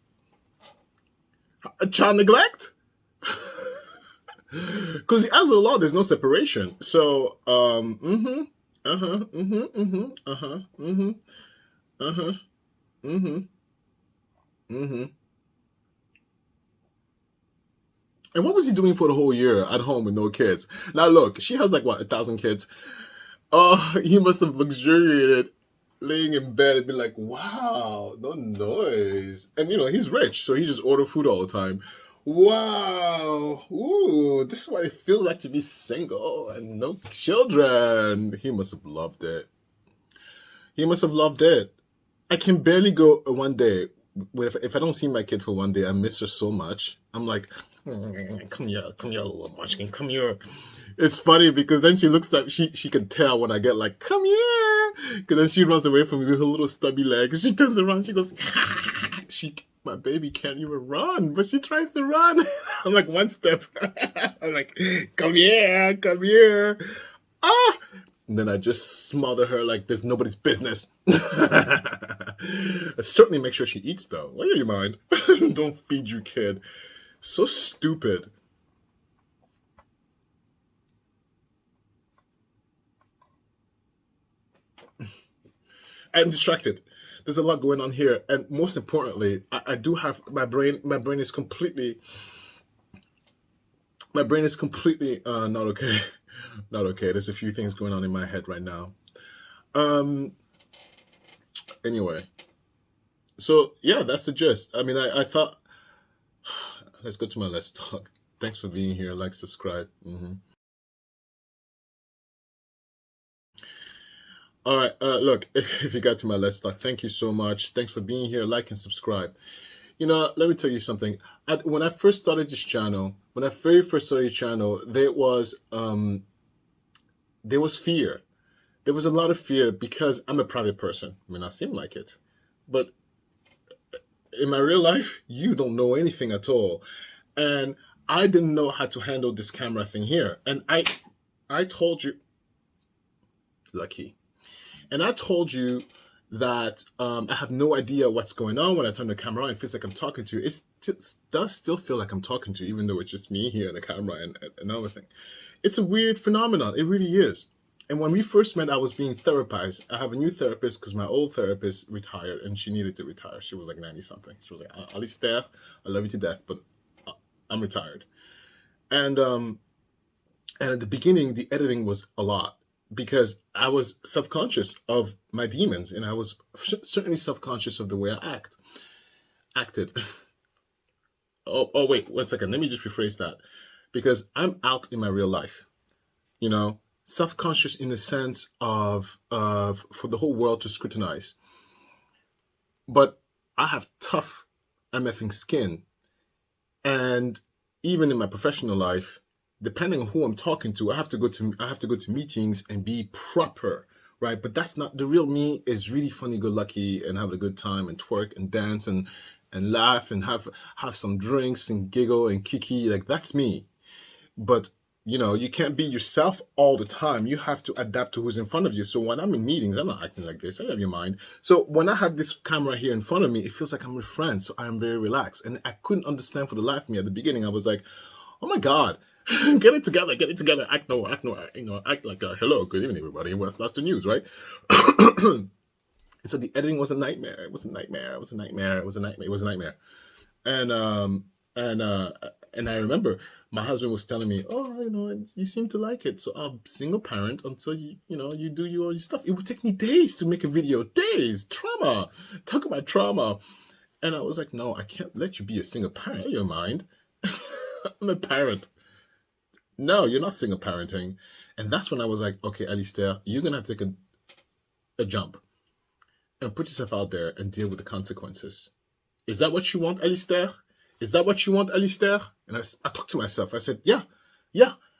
Child neglect? Because as a law, there's no separation. So, And what was he doing for the whole year at home with no kids? Now, look, she has 1,000 kids. Oh, he must have luxuriated laying in bed and be like, wow, no noise. And, he's rich, so he just orders food all the time. Wow. Ooh, this is what it feels like to be single and no children. He must have loved it. I can barely go one day. If I don't see my kid for one day, I miss her so much. I'm like, come here, little munchkin, come here. It's funny because then she looks like she can tell when I get like, come here. Because then she runs away from me with her little stubby legs. She turns around, she goes, my baby can't even run, but she tries to run. I'm like, one step. I'm like, come here. Ah! And then I just smother her like there's nobody's business. Certainly make sure she eats, though. What do you mind? Don't feed your kid. So stupid. I'm distracted. there's a lot going on here, and most importantly, I do have my brain is completely not okay. Not okay. There's a few things going on in my head right now. Anyway, so yeah, that's the gist. I mean, I thought, let's go to my Let's Talk. Thanks for being here. Like, subscribe. All right, look, if you got to my Let's Talk, thank you so much. Thanks for being here. Like and subscribe. You know, let me tell you something. When I first started this channel, when I very first started the channel, there was fear. There was a lot of fear because I'm a private person. I mean, I seem like it, but in my real life, you don't know anything at all. And I didn't know how to handle this camera thing here. And I told you, lucky. And I told you that I have no idea what's going on when I turn the camera on. It feels like I'm talking to you. It does still feel like I'm talking to you, even though it's just me here and the camera and everything. It's a weird phenomenon. It really is. And when we first met, I was being therapized. I have a new therapist because my old therapist retired and she needed to retire. She was like 90-something. She was like, Alistair, I love you to death, but I'm retired. And at the beginning, the editing was a lot because I was self-conscious of my demons, and I was certainly self-conscious of the way I acted. Oh, wait, 1 second. Let me just rephrase that, because I'm out in my real life, you know, self-conscious in the sense of for the whole world to scrutinize. But I have tough MFing skin, and even in my professional life, depending on who I'm talking to, I have to go to meetings and be proper, right? But that's not the real me. Is really funny, good lucky, and have a good time and twerk and dance and laugh and have some drinks and giggle and kiki. Like, that's me. But you know, you can't be yourself all the time. You have to adapt to who's in front of you. So when I'm in meetings, I'm not acting like this. I have your mind. So when I have this camera here in front of me, it feels like I'm with friends. So I'm very relaxed. And I couldn't understand for the life of me at the beginning. I was like, oh my God, get it together. Act like, hello, good evening, everybody. Well, that's the news, right? So the editing was a nightmare. It was a nightmare. And I remember my husband was telling me, oh, you know, you seem to like it. So I'm single parent until you do your stuff. It would take me days to make a video. Days. Trauma. Talk about trauma. And I was like, no, I can't let you be a single parent. Your mind. I'm a parent. No, you're not single parenting. And that's when I was like, okay, Alistair, you're going to have to take a jump and put yourself out there and deal with the consequences. Is that what you want, Alistair? Is that what you want, Alistair? And I talked to myself. I said, yeah.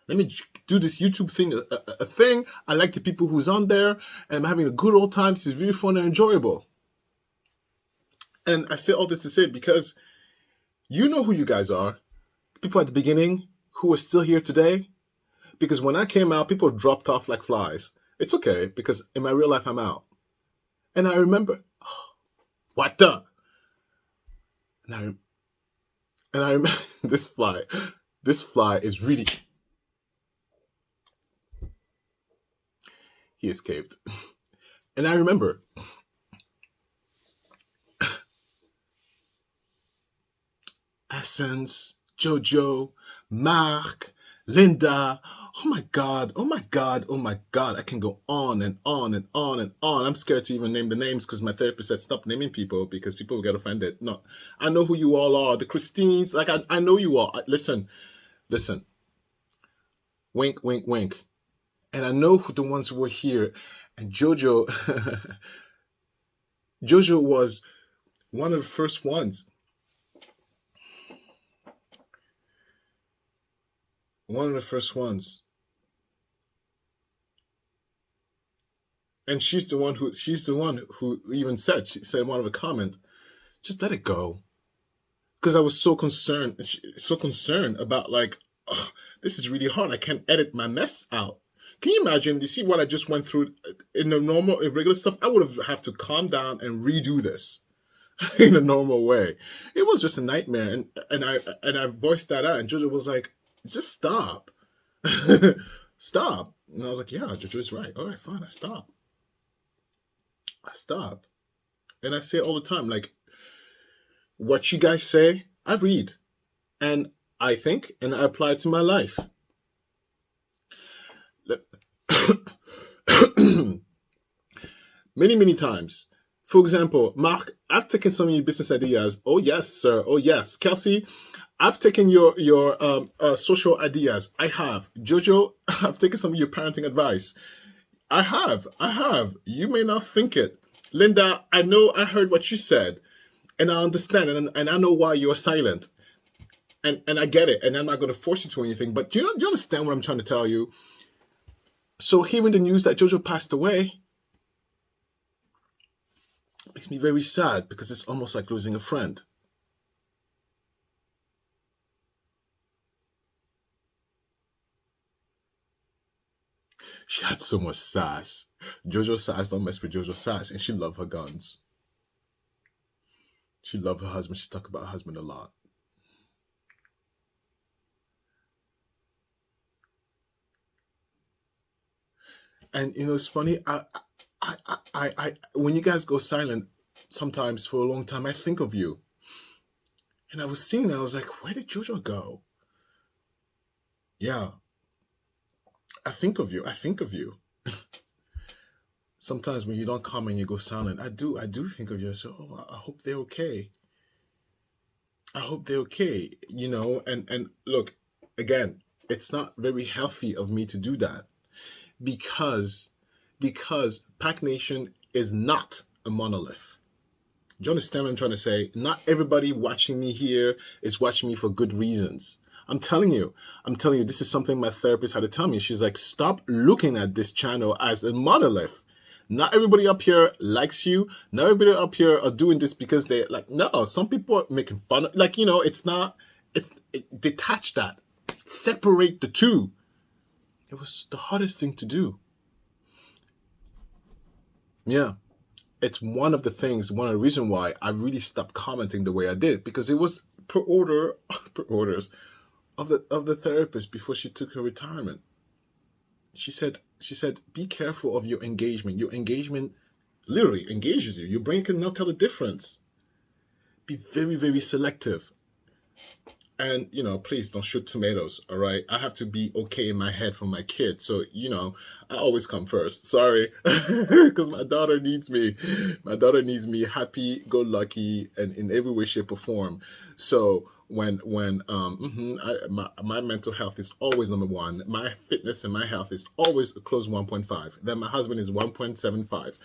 Let me do this YouTube thing, a thing. I like the people who's on there, and I'm having a good old time. This is really fun and enjoyable. And I say all this to say, because you know who you guys are. People at the beginning who are still here today. Because when I came out, people dropped off like flies. It's okay, because in my real life, I'm out. And I remember, what the? And I remember this fly is really, he escaped. And I remember, Essence, Jojo, Mark, Linda, oh my God, I can go on and on and on and on. I'm scared to even name the names because my therapist said stop naming people because people will get offended. No, I know who you all are. The Christines, like I know you all. Listen. Wink, wink, wink. And I know who the ones who were here. And Jojo, Jojo was one of the first ones. One of the first ones. And she's the one who even said, she said in one of the comments, just let it go. Because I was so concerned about like, oh, this is really hard. I can't edit my mess out. Can you imagine? You see what I just went through in regular stuff? I would have to calm down and redo this in a normal way. It was just a nightmare. And I voiced that out, and Jojo was like, just stop. Stop. And I was like, yeah, Jojo's right. All right, fine, I stop. And I say all the time, like, what you guys say, I read and I think and I apply it to my life. Many, many times. For example, Mark, I've taken some of your business ideas. Oh yes, sir. Oh yes, Kelsey, I've taken your social ideas. I have. Jojo, I've taken some of your parenting advice. I have. I have. You may not think it. Linda, I know I heard what you said, and I understand, and I know why you're silent. And I get it, and I'm not going to force you to anything. But do you understand what I'm trying to tell you? So hearing the news that Jojo passed away makes me very sad because it's almost like losing a friend. She had so much sass. Jojo sass, don't mess with Jojo sass. And she loved her guns. She loved her husband. She talked about her husband a lot. And it's funny. I when you guys go silent, sometimes for a long time, I think of you. And I was seeing that, I was like, where did Jojo go? Yeah. I think of you. I think of you. Sometimes when you don't come and you go silent, I do think of you. So I hope they're okay. I hope they're okay. And look, again, it's not very healthy of me to do that because PACT Nation is not a monolith. Do you understand what I'm trying to say? Not everybody watching me here is watching me for good reasons. I'm telling you, this is something my therapist had to tell me. She's like, stop looking at this channel as a monolith. Not everybody up here likes you. Not everybody up here are doing this because they like, no, some people are making fun of, like, detach that. Separate the two. It was the hardest thing to do. Yeah. It's one of the reasons why I really stopped commenting the way I did, because it was per orders of the therapist before she took her retirement. She said, be careful of your engagement. Your engagement literally engages you. Your brain cannot tell the difference. Be very, very selective. And, please don't shoot tomatoes, all right? I have to be okay in my head for my kids. So, I always come first. Sorry. Because my daughter needs me. My daughter needs me happy, go lucky, and in every way, shape, or form. So when my mental health is always number one. My fitness and my health is always a close 1.5. Then my husband is 1.75.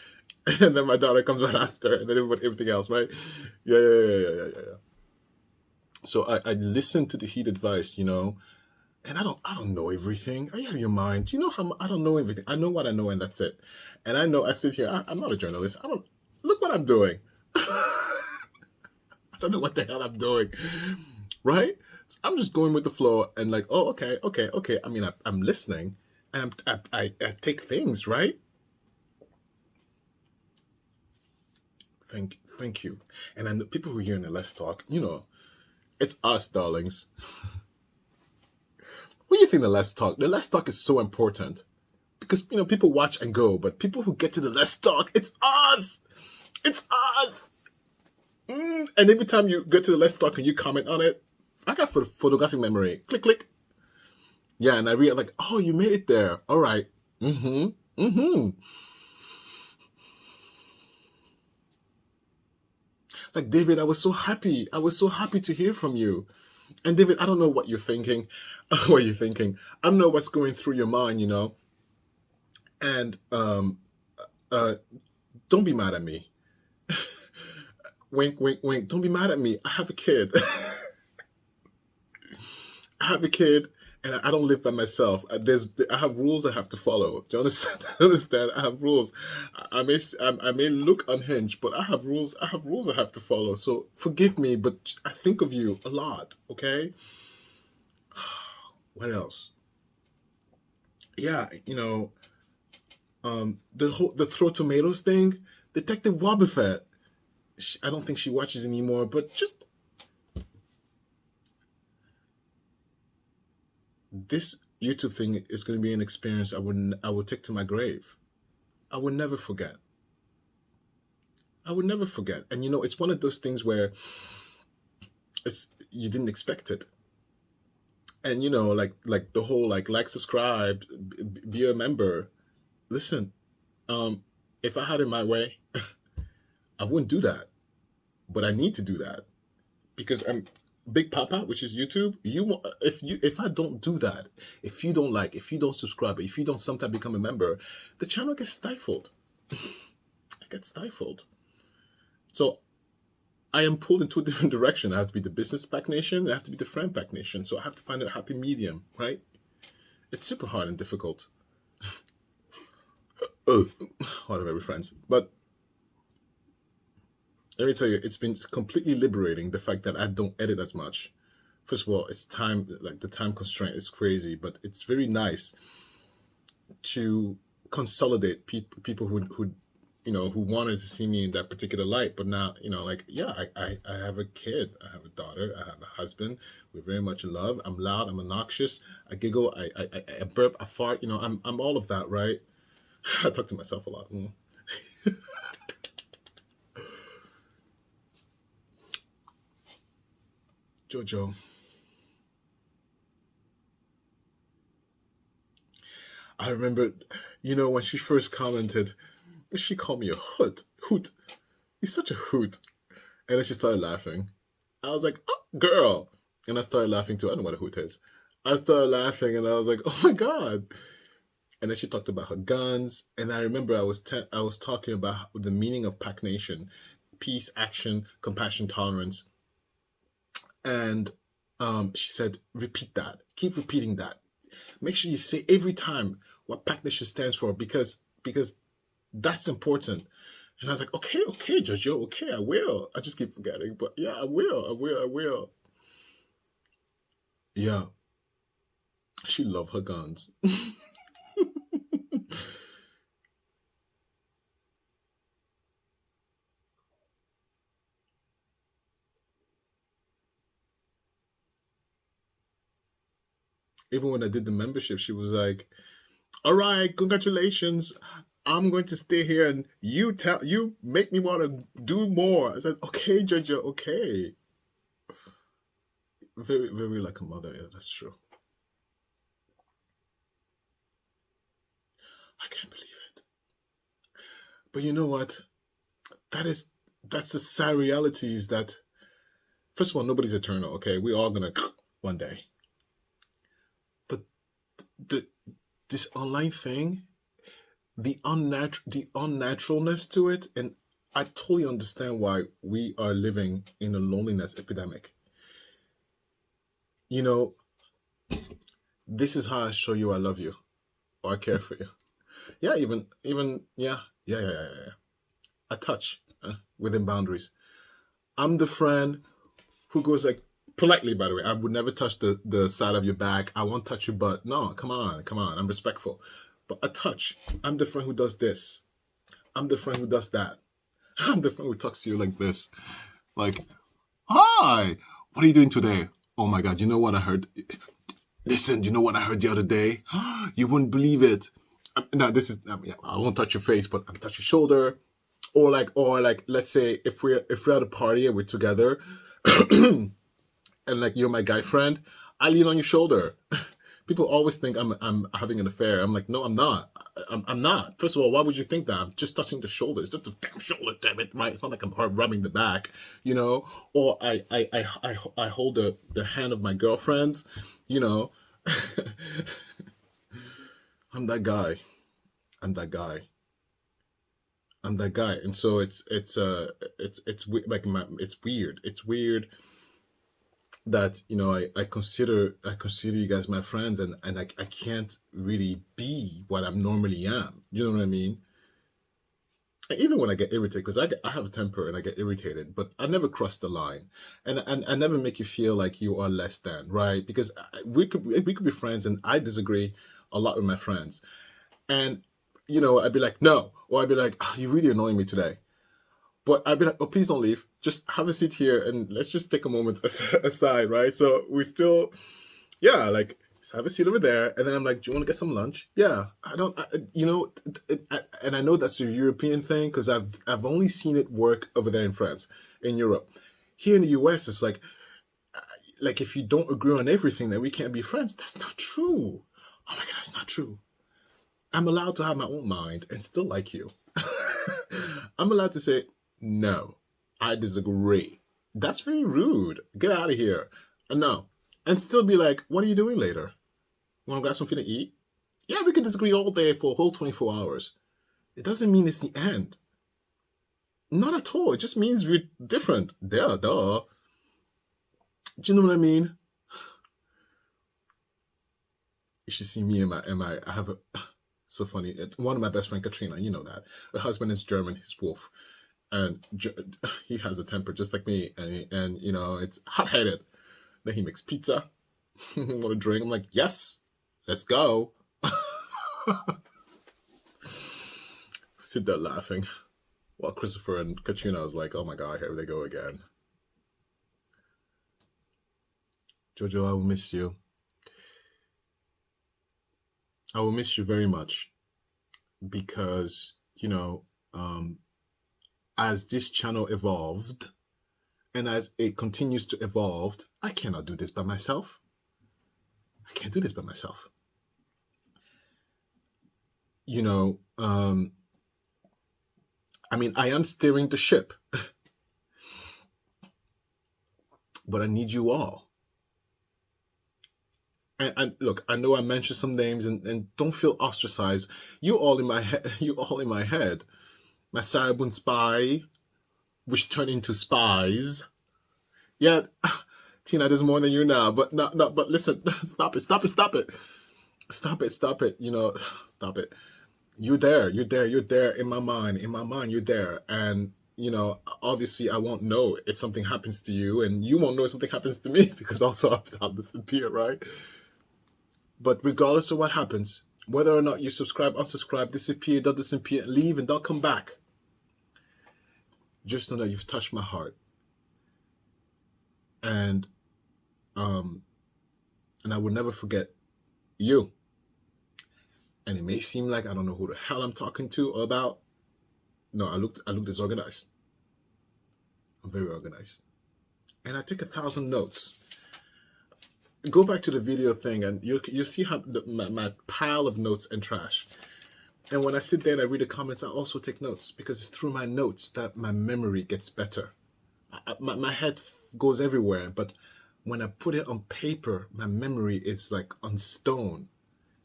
And then my daughter comes right after, and then everything else, right? Yeah. So I listen to the heat advice, and I don't know everything. I have your mind. How I don't know everything. I know what I know, and that's it. And I know I sit here. I'm not a journalist. Look what I'm doing. I don't know what the hell I'm doing, right? So I'm just going with the flow and like, oh, okay. I mean, I'm listening, and I take things, right? Thank you. And I know people who are hearing the Let's Talk, it's us, darlings. What do you think the Let's Talk? The Let's Talk is so important because, people watch and go, but people who get to the Let's Talk, it's us. It's us. And every time you get to the Let's Talk and you comment on it, I got photographic memory. Click, click. Yeah, and I read like, oh, you made it there. All right. Like, David, I was so happy. I was so happy to hear from you. And David, I don't know what you're thinking. What you're thinking. I don't know what's going through your mind, And don't be mad at me. Wink, wink, wink. Don't be mad at me. I have a kid. I have a kid, and I don't live by myself. I have rules I have to follow. Do you understand? I have rules. I may look unhinged, but I have rules. I have rules I have to follow. So forgive me, but I think of you a lot. Okay. What else? Yeah, the throw tomatoes thing. Detective Wobbuffet. I don't think she watches anymore, but just this YouTube thing is going to be an experience I would take to my grave. I would never forget. I would never forget. And it's one of those things where you didn't expect it. And like the whole like subscribe, be a member. Listen, if I had it my way, I wouldn't do that. But I need to do that because I'm Big Papa, which is YouTube. If I don't do that, if you don't like, if you don't subscribe, if you don't sometime become a member, the channel gets stifled. It gets stifled. So I am pulled into a different direction. I have to be the business pack nation. I have to be the friend pack nation. So I have to find a happy medium, right? It's super hard and difficult. Whatever, friends. But let me tell you, it's been completely liberating, the fact that I don't edit as much. First of all, it's time, like the time constraint is crazy, but it's very nice to consolidate people who wanted to see me in that particular light. But now, I have a kid, I have a daughter, I have a husband. We're very much in love. I'm loud, I'm obnoxious, I giggle, I burp, I fart. I'm all of that, right? I talk to myself a lot. Jojo, I remember, when she first commented, she called me a hoot. You're such a hoot. And then she started laughing. I was like, oh, girl. And I started laughing too. I don't know what a hoot is. I started laughing and I was like, oh my God. And then she talked about her guns. And I remember I was talking about the meaning of PACT Nation: peace, action, compassion, tolerance. And she said, repeat that. Keep repeating that. Make sure you say every time what PACT Nation stands for, because that's important. And I was like, okay, Jojo, okay, I will. I just keep forgetting. But yeah, I will. Yeah. She loved her guns. Even when I did the membership, she was like, all right, congratulations. I'm going to stay here and you make me want to do more. I said, okay, Jojo, okay. Very, very like a mother. Yeah, that's true. I can't believe it. But you know what? That's the sad reality, is that, first of all, nobody's eternal, okay? We're all going to one day. But this online thing, the unnaturalness to it, and I totally understand why we are living in a loneliness epidemic. This is how I show you I love you or I care for you. Yeah, even yeah. A touch within boundaries. I'm the friend who goes like, politely, by the way, I would never touch the side of your back. I won't touch your butt. No, come on. I'm respectful. But a touch. I'm the friend who does this. I'm the friend who does that. I'm the friend who talks to you like this. Like, hi, what are you doing today? Oh my God, you know what I heard? Listen, you know what I heard the other day? You wouldn't believe it. Now, this is, I won't touch your face, but I'll touch your shoulder. Or like, let's say if we're at a party and we're together, and like you're my guy friend, I lean on your shoulder. People always think I'm having an affair. I'm like, no, I'm not. I'm not. First of all, why would you think that? I'm just touching the shoulder. It's just a damn shoulder, damn it, right? It's not like I'm rubbing the back, Or I hold the hand of my girlfriends, I'm that guy. And so it's weird. It's weird that I consider you guys my friends, and I can't really be what I normally am. You know what I mean? And even when I get irritated, because I have a temper and I get irritated, but I never cross the line, and I never make you feel like you are less than, right? Because we could be friends, and I disagree a lot with my friends, and I'd be like, no, or I'd be like, oh, you're really annoying me today. But I'd be like, oh, please don't leave. Just have a seat here and let's just take a moment aside, right? So we still, yeah, like, So have a seat over there. And then I'm like, do you want to get some lunch? Yeah. And I know that's a European thing because I've only seen it work over there in France, in Europe. Here in the US, it's like if you don't agree on everything, then we can't be friends. That's not true. Oh my God, that's not true. I'm allowed to have my own mind and still like you. I'm allowed to say, no, I disagree. That's very rude. Get out of here. No. And still be like, what are you doing later? Want to grab something to eat? Yeah, we could disagree all day for a whole 24 hours. It doesn't mean it's the end. Not at all. It just means we're different. Duh. Do you know what I mean? You should see me and my I have a, so funny. One of my best friend, Katrina, you know that. Her husband is German, he's Wolf. And he has a temper just like me. And you know, it's hot-headed. Then he makes pizza. Want a drink? I'm like, yes, let's go. Sit there laughing. While Christopher and Katrina was like, oh my God, here they go again. Jojo, I will miss you. I will miss you very much because, you know, as this channel evolved and as it continues to evolve, I cannot do this by myself. I can't do this by myself. You know, I mean, I am steering the ship, but I need you all. And look, I know I mentioned some names and don't feel ostracized. You all in my head, My Sarabun spy, which turned into spies. Yeah, Tina, there's more than you now, but but listen, stop it. You know, stop it. You're there in my mind, you're there. And, you know, obviously I won't know if something happens to you and you won't know if something happens to me because also I'll disappear, right? But regardless of what happens, whether or not you subscribe, unsubscribe, disappear, don't disappear, leave and don't come back, just know that you've touched my heart. And I will never forget you. And it may seem like I don't know who the hell I'm talking to or about. No, I look disorganized. I'm very organized. And I take 1,000 notes. Go back to the video thing and you see how my pile of notes and trash. And when I sit there and I read the comments, I also take notes because it's through my notes that my memory gets better. My head goes everywhere, but when I put it on paper, my memory is like on stone.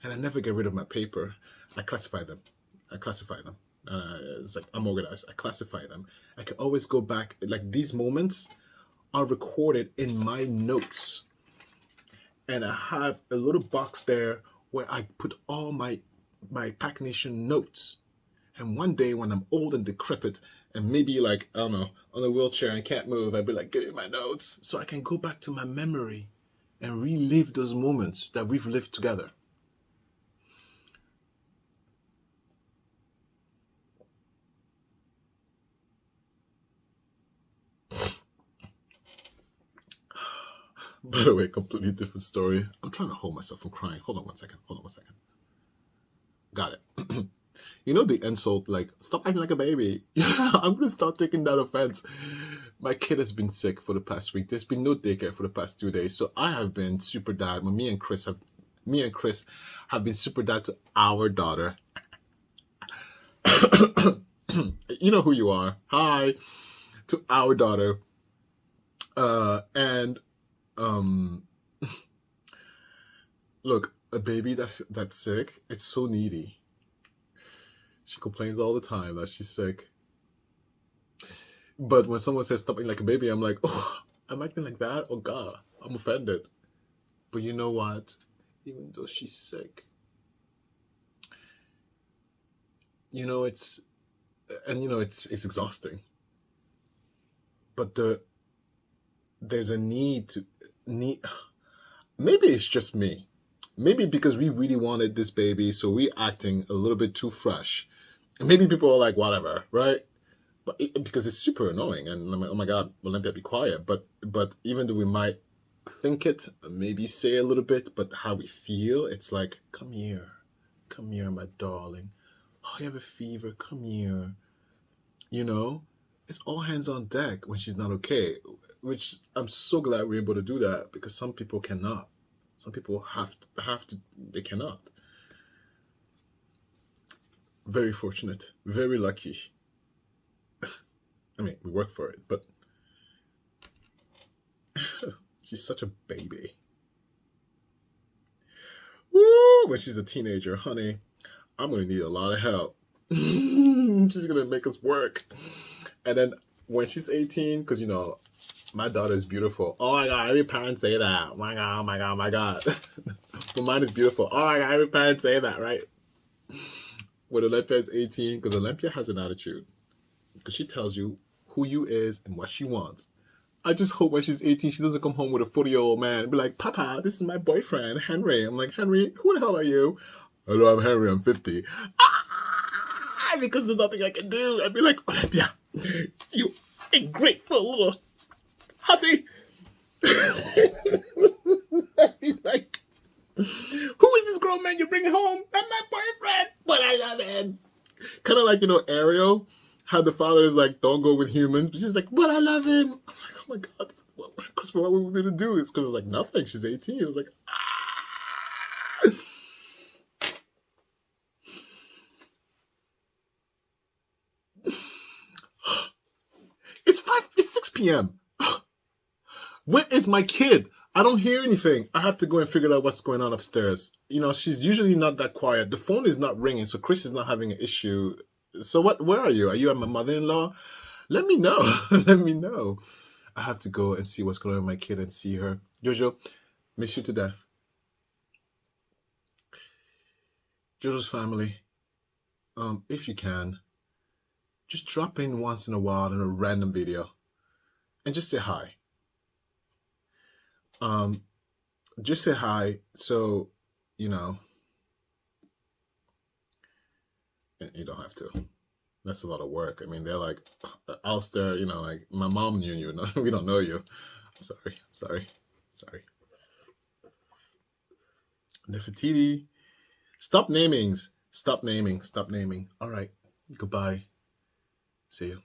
And I never get rid of my paper. I classify them. It's like I'm organized. I classify them. I can always go back. Like these moments are recorded in my notes. And I have a little box there where I put all my PACT Nation notes. And one day when I'm old and decrepit and maybe like, I don't know, on a wheelchair and can't move, I'd be like, give me my notes so I can go back to my memory and relive those moments that we've lived together. By the way, completely different story. I'm trying to hold myself from crying. Hold on one second. Got it. You know the insult, like, stop acting like a baby. I'm going to start taking that offense. My kid has been sick for the past week. There's been no daycare for the past 2 days. So I have been super dad. Me and Chris have been super dad to our daughter. You know who you are. Hi. To our daughter. Look, a baby that's sick, it's so needy. She complains all the time that she's sick. But when someone says stop acting like a baby, I'm like, oh, I'm acting like that? Oh God, I'm offended. But you know what? Even though she's sick, it's exhausting. But there's a need. Maybe it's just me. Maybe because we really wanted this baby, so we're acting a little bit too fresh. And maybe people are like, whatever, right? But because it's super annoying, and I'm like, oh my God, Olympia, be quiet. But even though we might think it, maybe say a little bit, but how we feel, it's like, come here, my darling. Oh, you have a fever, come here. You know, it's all hands on deck when she's not okay, which I'm so glad we're able to do that, because some people cannot. Some people they cannot. Very fortunate, very lucky. I mean, we work for it, but she's such a baby. Woo! When she's a teenager, honey, I'm going to need a lot of help. She's going to make us work. And then when she's 18, because, you know, my daughter is beautiful. Oh my God, every parent say that. Oh my God, oh my God, oh my God. But mine is beautiful. Oh my God, every parent say that, right? When Olympia is 18, because Olympia has an attitude. Because she tells you who you is and what she wants. I just hope when she's 18, she doesn't come home with a 40-year-old man and be like, Papa, this is my boyfriend, Henry. I'm like, Henry, who the hell are you? Hello, I'm Henry, I'm 50. Because there's nothing I can do. I'd be like, Olympia, you ungrateful little hussy. I'd be like, who is this grown man you bring home? That's my boyfriend, but I love him. Kind of like, you know, Ariel, how the father is like, don't go with humans. But she's like, but I love him. I'm like, oh my God, Christopher, what would we to do? It's because it's like nothing. She's 18. It's like, It's 6 p.m. Where is my kid? I don't hear anything. I have to go and figure out what's going on upstairs. You know, she's usually not that quiet. The phone is not ringing, so Chris is not having an issue. So where are you? Are you at my mother-in-law? Let me know. Let me know. I have to go and see what's going on with my kid and see her. Jojo, miss you to death. Jojo's family, if you can, just drop in once in a while in a random video and just say hi. Just say hi, so, you know, you don't have to. That's a lot of work. I mean, they're like, Ulster, you know, like, my mom knew you. No, we don't know you. I'm sorry. Nefertiti. Stop naming. All right. Goodbye. See you.